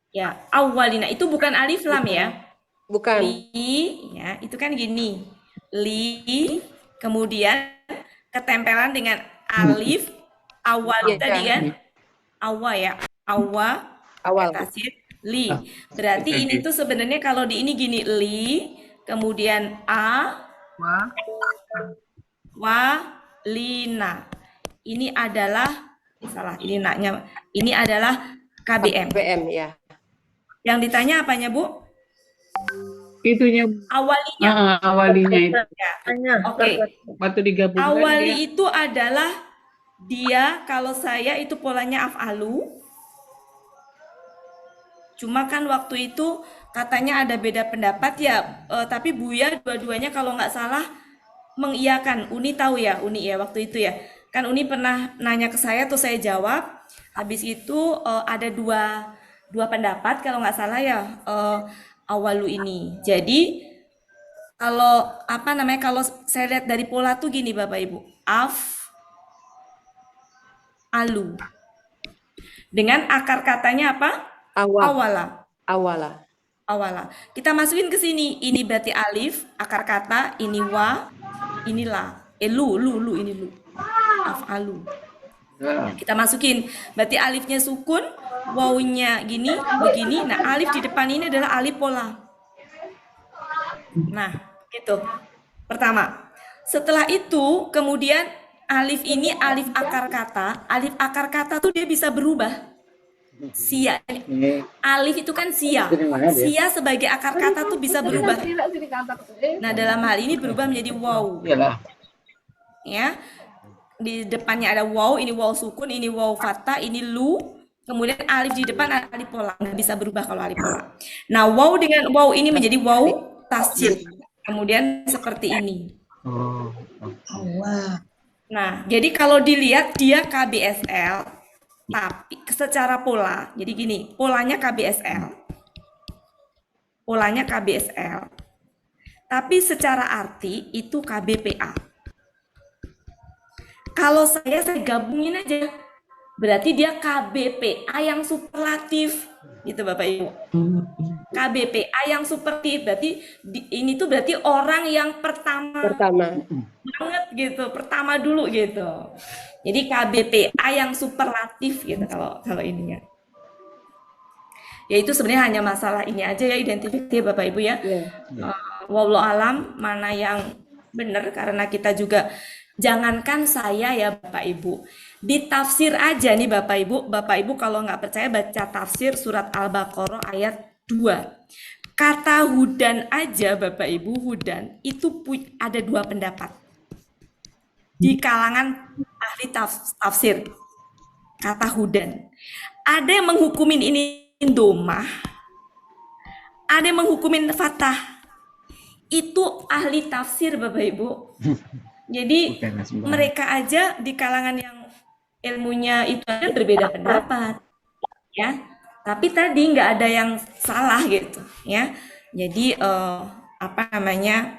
Ya, awalina itu bukan alif lam ya. Bukan. Li ya, itu kan gini. Li kemudian ketempelan dengan alif awal tadi kan? Awa ya. Awal. Tasir li. Berarti ini tuh sebenarnya kalau di ini gini li kemudian lina. Ini adalah salah, ini naknya. Ini adalah KBM. KBM ya. Yang ditanya apanya, Bu? Itunya awalinya. Awalinya itu. Oke. Waktu digabungkan Awali itu adalah dia kalau saya itu polanya af'alu. Cuma kan waktu itu katanya ada beda pendapat ya, tapi Buya dua-duanya kalau nggak salah mengiyakan. Uni tahu ya, Uni ya waktu itu ya. Kan Uni pernah nanya ke saya tuh saya jawab. Habis itu ada dua pendapat kalau nggak salah ya awalu ini. Jadi kalau apa namanya kalau saya lihat dari pola tuh gini Bapak Ibu, alu dengan akar katanya apa? Awala. Kita masukin ke sini. Ini berarti alif, akar kata, ini wa, inilah. Lu, ini lu. Af'alu. Kita masukin. Berarti alifnya sukun, wawunya gini, begini. Nah, alif di depan ini adalah alif pola. Nah, gitu. Pertama. Setelah itu, kemudian alif ini alif akar kata. Alif akar kata tuh dia bisa berubah. Sia. Alif itu kan sia. Sia sebagai akar kata tuh bisa berubah. Nah, dalam hal ini berubah menjadi waw. Ya. Di depannya ada waw, ini waw sukun, ini waw fathah, ini lu. Kemudian alif di depan ada alif pola. Nggak bisa berubah kalau alif pola. Nah, waw dengan waw ini menjadi waw tasjid. Kemudian seperti ini. Nah, jadi kalau dilihat dia KBSL. Tapi secara pola, jadi gini, polanya KBSL. Tapi secara arti itu KBPA. Kalau saya gabungin aja, berarti dia KBPA yang superlatif. Gitu Bapak Ibu. KBPA yang superlatif, berarti ini tuh berarti orang yang pertama. Banget gitu, pertama dulu gitu. Jadi KBPA yang superlatif gitu kalau ininya. Ya itu sebenarnya hanya masalah ini aja ya, identifikasi Bapak Ibu ya. Wallahu alam mana yang benar karena kita juga jangankan saya ya Bapak Ibu. Ditafsir aja nih Bapak Ibu kalau nggak percaya baca tafsir surat Al-Baqarah ayat 2. Kata hudan aja Bapak Ibu, hudan itu ada dua pendapat. Di kalangan ahli tafsir kata hudan ada yang menghukumin ini domah, ada yang menghukumin fathah. Itu ahli tafsir Bapak Ibu. Jadi mereka aja di kalangan yang ilmunya itu ada berbeda pendapat ya, tapi tadi nggak ada yang salah gitu ya. Jadi apa namanya,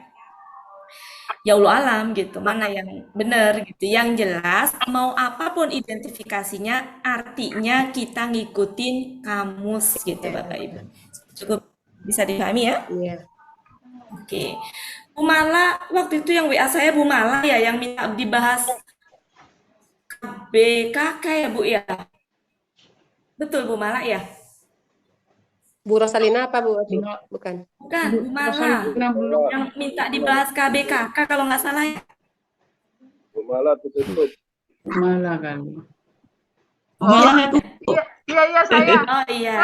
ya Allah alam gitu, mana yang benar gitu. Yang jelas mau apapun identifikasinya, artinya kita ngikutin kamus gitu Bapak Ibu. Cukup bisa dipahami ya? Iya. Oke. Bu Mala, waktu itu yang WA saya Bu Mala ya yang minta dibahas BKK ya Bu ya? Betul Bu Mala ya? Bu Rosalina apa Bu? Bukan. Bukan, Bu Mala yang minta dibahas KBKK kalau nggak salah ya. Bu Mala tutup. Malah kali. Malah itu. Iya saya. Oh iya.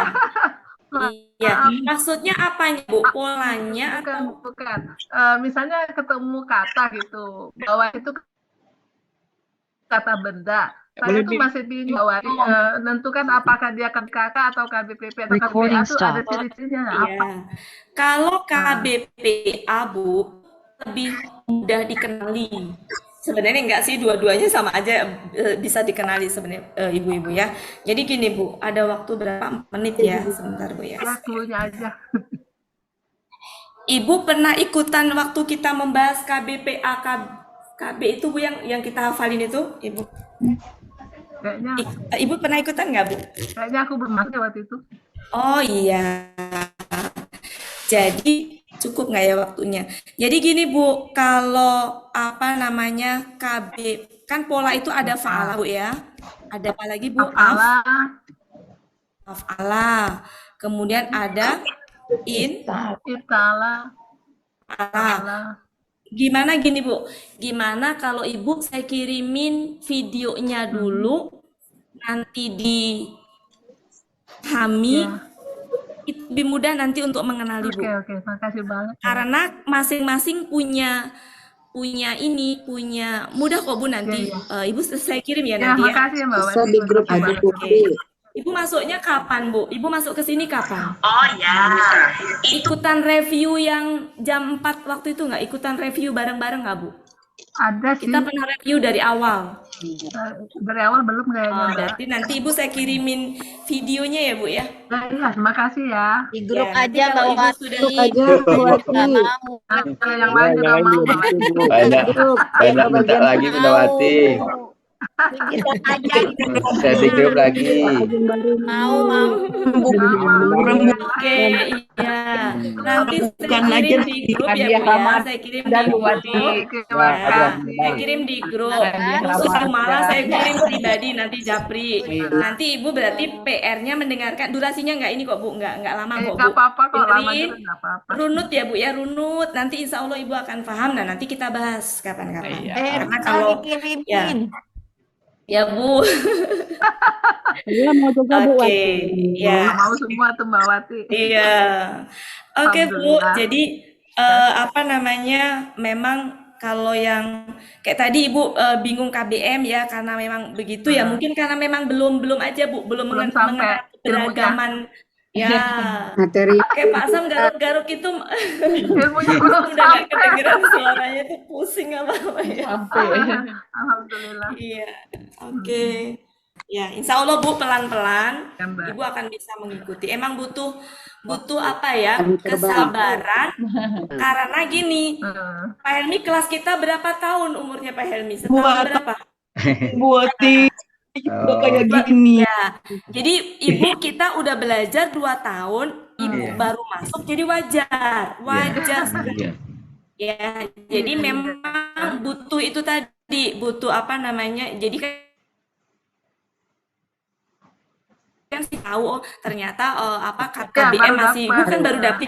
Iya. Maksudnya apanya, Bu? Polanya atau bukan. Misalnya ketemu kata gitu. Bahwa itu kata benda. Saya tuh masih bingung bahwa menentukan apakah dia KBKK atau KBPP atau KBPA itu ada ciri-cirinya apa? Iya. Kalau KBPA, Bu, lebih mudah dikenali. Sebenarnya enggak sih, dua-duanya sama aja bisa dikenali sebenarnya, ibu-ibu ya. Jadi gini, Bu, ada waktu berapa menit ya? Sebentar, Bu ya. Cluenya aja. Ibu pernah ikutan waktu kita membahas KBPA, KB itu, Bu, yang kita hafalin itu, Ibu? Kayaknya. Ibu pernah ikutan nggak, Bu? Kayaknya aku belum masuk waktu itu. Oh iya. Jadi cukup nggak ya waktunya? Jadi gini, Bu, kalau apa namanya KB, kan pola itu ada fa'ala, Bu ya. Ada apa lagi, Bu? Af'ala. Kemudian ada Itala. Gimana gini, Bu? Gimana kalau Ibu saya kirimin videonya dulu, nanti dipahami, itu lebih mudah nanti untuk mengenali, Bu. Oke, makasih banget. Karena masing-masing punya mudah kok, Bu, nanti. Ibu saya kirim ya nanti ya. Makasih ya, Mbak. Bisa di grup Ibu Putri. Ibu masuknya kapan, Bu? Ibu masuk ke sini kapan? Oh ya. Ikutan review yang jam 4 waktu itu nggak? Ikutan review bareng-bareng nggak, Bu? Ada sih. Kita pernah review dari awal. Dari awal belum kayaknya. Berarti nanti Ibu saya kirimin videonya ya, Bu ya? Iya, terima kasih ya. Di grup Ya, aja kalau Mbak Ibu sudah Grup aja, Bu Wati. Yang lain juga mau. Banyak minta lagi Bunda Wati. Saya di grup lagi. Mau. Oke, iya. Nanti saya kirim di grup ya, Bu ya. Saya kirim di grup. Saya kirim di grup. Khusus Kumala saya kirim pribadi nanti Japri. Nanti Ibu berarti PR-nya mendengarkan. Durasinya nggak ini kok, Bu. Nggak lama kok, Bu. Nggak apa-apa kok, lama Dengerin. juga nggak apa-apa. Runut ya, Bu ya, runut. Nanti insya Allah Ibu akan paham. Nah, nanti kita bahas kapan-kapan. Karena Kalau kalau dikirimin. ya Bu. Iya, mau juga Bu Oke, Wati. ya. Mau semua tuh Mbak Wati. Iya. Oke, Bu. Alhamdulillah. Jadi apa namanya? Memang kalau yang kayak tadi Ibu bingung KBM ya, karena memang begitu ya. Mungkin karena memang belum aja, Bu, belum sampai mengenal keberagaman ya. Materi. Kayak Pak Sam garuk-garuk itu Ilmunya belum udah nggak sampai. kedengeran suaranya itu pusing apa ya. Alhamdulillah. Iya. Oke. Ya, insya Allah Bu, pelan-pelan Ibu akan bisa mengikuti. Emang butuh apa ya? Kesabaran. Karena gini, Pak Helmi kelas kita berapa tahun umurnya Pak Helmi? Setahun berapa? Buati juga kayak gini. Ya, jadi Ibu kita udah belajar 2 tahun, Ibu baru masuk, jadi wajar sekali. Ya, jadi memang butuh itu tadi, butuh apa namanya? Jadi kan sih tahu ternyata apa KBM masih bukan baru dapet.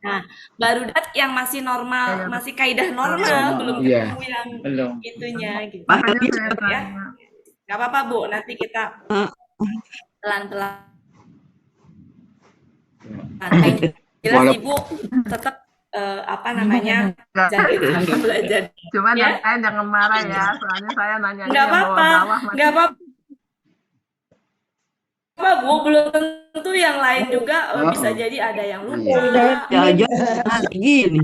Nah, baru dat yang masih normal, masih kaidah normal, belum ketemu yang itunya gitu. Ya. Gak apa-apa Bu, nanti kita pelan-pelan. Jelas Ibu tetap apa namanya belajar. Cuman ya? saya jangan marah ya, soalnya saya nanya Nggak apa-apa, nggak apa-apa. Bu, belum tentu yang lain juga bisa jadi ada yang lupa. Jangan gini.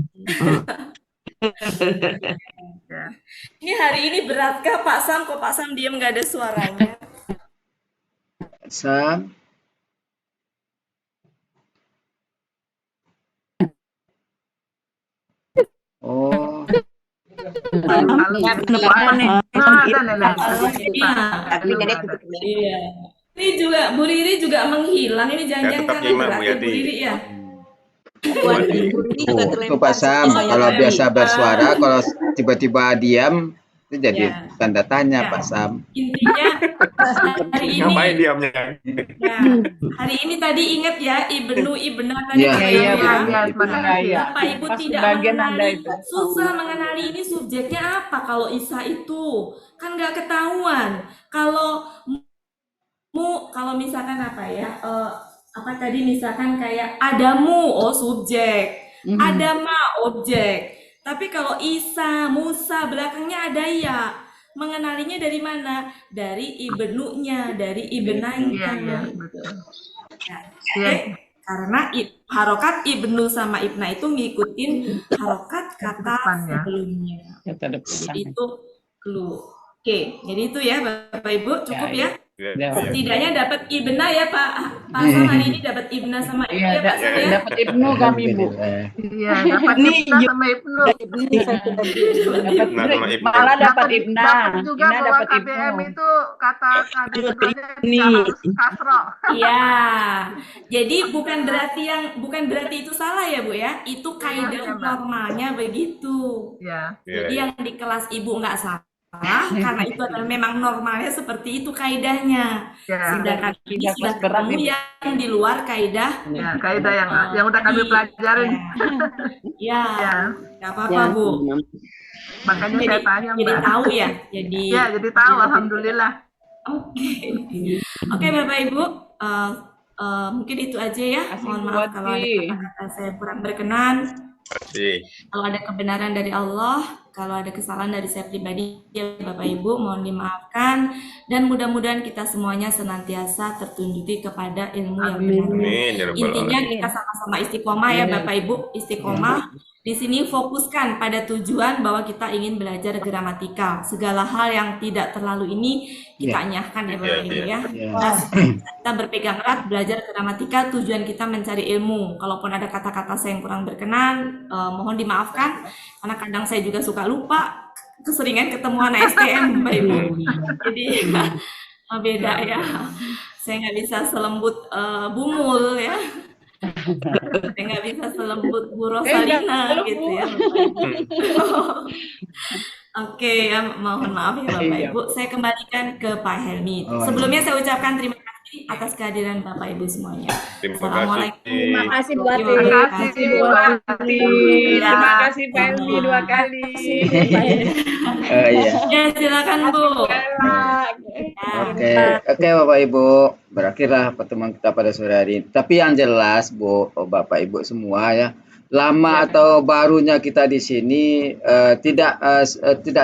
Ini hari ini beratkah Pak Sam? Kok Pak Sam diam nggak ada suaranya? Sam. Oh. Iya. Ini juga Bu Riri juga menghilang. Ini jangan-jangan karena beratnya Bu Riri ya. Tuh Pak Sam, kalau biasa bersuara, kalau tiba-tiba diam, Itu jadi Ya. tanda tanya Ya. Pak Sam. Intinya hari ini Ngapain diamnya? ya, hari ini tadi ingat ya Ibnu Ibna tadi Iya. Bapak Iya, Ibu ya. Iya, terima iya, kasih. iya. Bapak Ibu Pas tidak sebagian ada mengenali, itu. susah mengenali ini subjeknya apa kalau Isa itu kan nggak ketahuan. Kalau misalkan apa ya, apa tadi misalkan kayak Adamu, oh subjek, Adama objek. Tapi kalau Isa, Musa belakangnya ada ya. Mengenalinya dari mana? Dari ibnunya, dari ibnainya. Iya, betul. Ya, Iya. karena harokat ibnu sama ibna itu ngikutin harokat kata Depannya. sebelumnya. Kata depan. Jadi itu clue. Oke, jadi itu ya Bapak Ibu cukup ya. Ya. Setidaknya dapat ibna ya Pak Sam hari ini dapat ibna sama ibnu Iya, ya Pak Sam ya. dapat Ibnu kami, Bu. Iya, dapat Ini Ibna sama Ibnu. Dapat Ibnu sama Ibnu. malah dapat Ibna. Dapat juga Ibna bahwa dapat KBM Ibnu. itu kata keduanya Ini. tidak harus kasro. Iya. Jadi bukan berarti itu salah ya Bu ya. Itu kaidah Iya, Mbak. normalnya begitu. Ya. Jadi yang di kelas Ibu nggak salah karena itu adalah memang normalnya seperti itu kaidahnya. Ya. Sedangkan ini Tidak sudah kelas berat, ketemu Ibu. yang di luar kaidah. Ya, kaidah yang udah kami pelajarin. Ya, Ya. nggak apa-apa Bu. Makanya saya tanya, Jadi Mbak. tahu ya. Jadi Ya, jadi tahu, alhamdulillah. Oke. Oke Bapak Ibu, mungkin itu aja ya. Mohon maaf kalau ada kata-kata saya kurang berkenan. Kalau ada kebenaran dari Allah, kalau ada kesalahan dari saya pribadi, ya Bapak Ibu mohon dimaafkan. Dan mudah-mudahan kita semuanya senantiasa tertunjuki kepada ilmu yang benar. Amin, ya Rabbal Intinya Alamin. kita sama-sama istiqomah ya Bapak Ibu, istiqomah. Di sini fokuskan pada tujuan bahwa kita ingin belajar gramatikal. Segala hal yang tidak terlalu ini kita anyahkan ya Bapak Ibu ya. Nah, kita berpegang erat belajar gramatikal, tujuan kita mencari ilmu. Kalaupun ada kata-kata saya yang kurang berkenan, mohon dimaafkan karena kadang saya juga suka lupa, keseringan ketemu anak STM Bapak Ibu. Jadi beda ya. Saya nggak bisa selembut Bumul ya. Saya nggak bisa selembut Bu Rosalina gitu ya Bapak Ibu. Oke ya, mohon maaf ya Bapak Ibu. Saya kembalikan ke Pak Helmi. Sebelumnya saya ucapkan terima kasih atas kehadiran Bapak Ibu semuanya. Assalamualaikum. Terima kasih Bu Ati. Terima kasih, Bu Ati. Terima kasih Pak Helmi 2 kali. Iya. Ya silakan Bu. Oke, Bapak Ibu, berakhirlah pertemuan kita pada sore hari ini. Tapi yang jelas, Bu, Bapak Ibu semua ya, lama atau barunya kita di sini tidak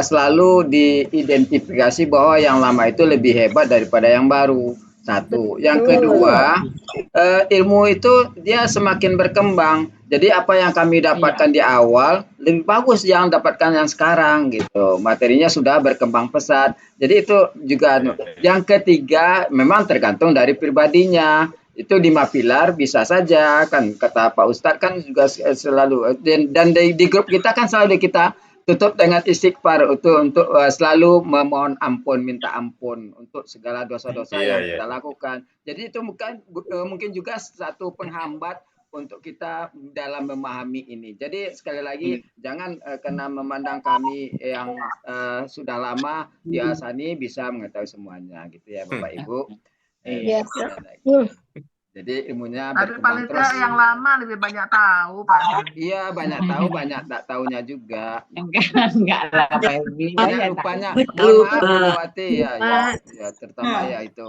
selalu diidentifikasi bahwa yang lama itu lebih hebat daripada yang baru. Satu, yang kedua, ilmu itu dia semakin berkembang. Jadi apa yang kami dapatkan di awal lebih bagus yang dapatkan yang sekarang gitu. Materinya sudah berkembang pesat. Jadi itu juga. Yang ketiga, memang tergantung dari pribadinya. Itu 5 pilar bisa saja kan kata Pak Ustadz kan juga selalu dan di grup kita kan selalu kita tutup dengan istighfar untuk selalu memohon ampun, minta ampun untuk segala dosa-dosa yang kita lakukan. Jadi itu mungkin juga satu penghambat untuk kita dalam memahami ini. Jadi sekali lagi jangan kena memandang kami yang sudah lama di Asani bisa mengetahui semuanya gitu ya Bapak Ibu. Iya. Jadi ilmunya Tapi berkembang paling terus. tidak yang lama lebih banyak tahu, Pak. Iya, banyak tahu, banyak tak tahunya juga. Enggak lah Pak Helmi. Banyak lupanya. Betul, Mohon maaf, Pak. Bu Wati, ya, terutama ya itu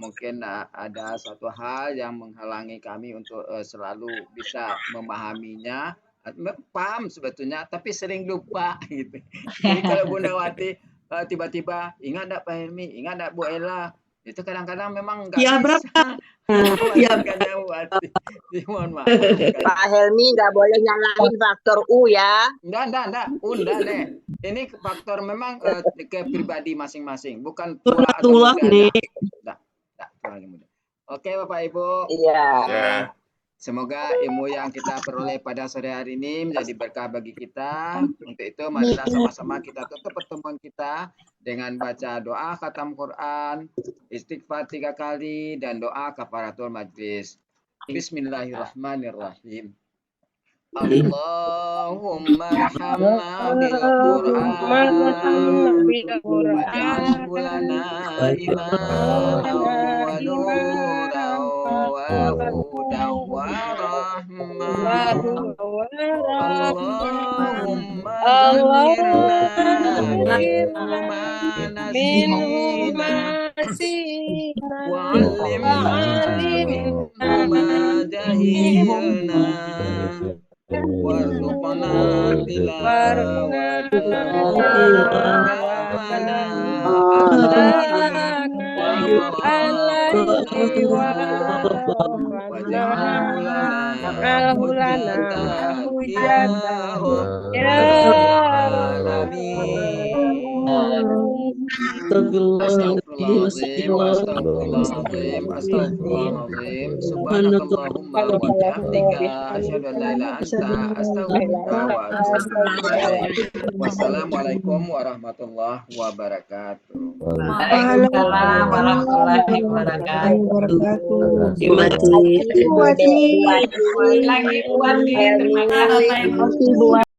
mungkin ada suatu hal yang menghalangi kami untuk selalu bisa memahaminya. Paham sebetulnya, tapi sering lupa gitu. Jadi kalau Bunda Wati tiba-tiba ingat enggak Pak Helmi, ingat enggak Bu Ella, itu kadang-kadang memang enggak Ya bisa. berapa? Ya. Mohon maaf. Pak Helmi nggak boleh nyalahin faktor U ya. Enggak. Nek. Ini faktor memang ke pribadi masing-masing, bukan Itulah nih. Enggak, mudah. Oke, Bapak Ibu. Iya. Semoga ilmu yang kita peroleh pada sore hari ini menjadi berkah bagi kita. Untuk itu, marilah sama-sama kita tutup pertemuan kita dengan baca doa khatam Quran, istighfar 3 kali, dan doa kafaratul majlis. Bismillahirrahmanirrahim. Allahumma arhamna bil Qur'an waj'alhu lana imaman wa nuran wa hudan wa rahmah. Allahumma zakkirna minhu ma nasina wa 'allimna minhu ma jahilna warzuqna Astagfirullahaladzim. Subhanakallahumma wa bihamdika asyhadu an la ilaha illa anta astaghfiruka wa atubu ilaik. Wassalamualaikum warahmatullahi wabarakatuh. Waalaikumsalam warahmatullahi wabarakatuh. Terima kasih. Lagi buat terima kasih Bapak Ibu.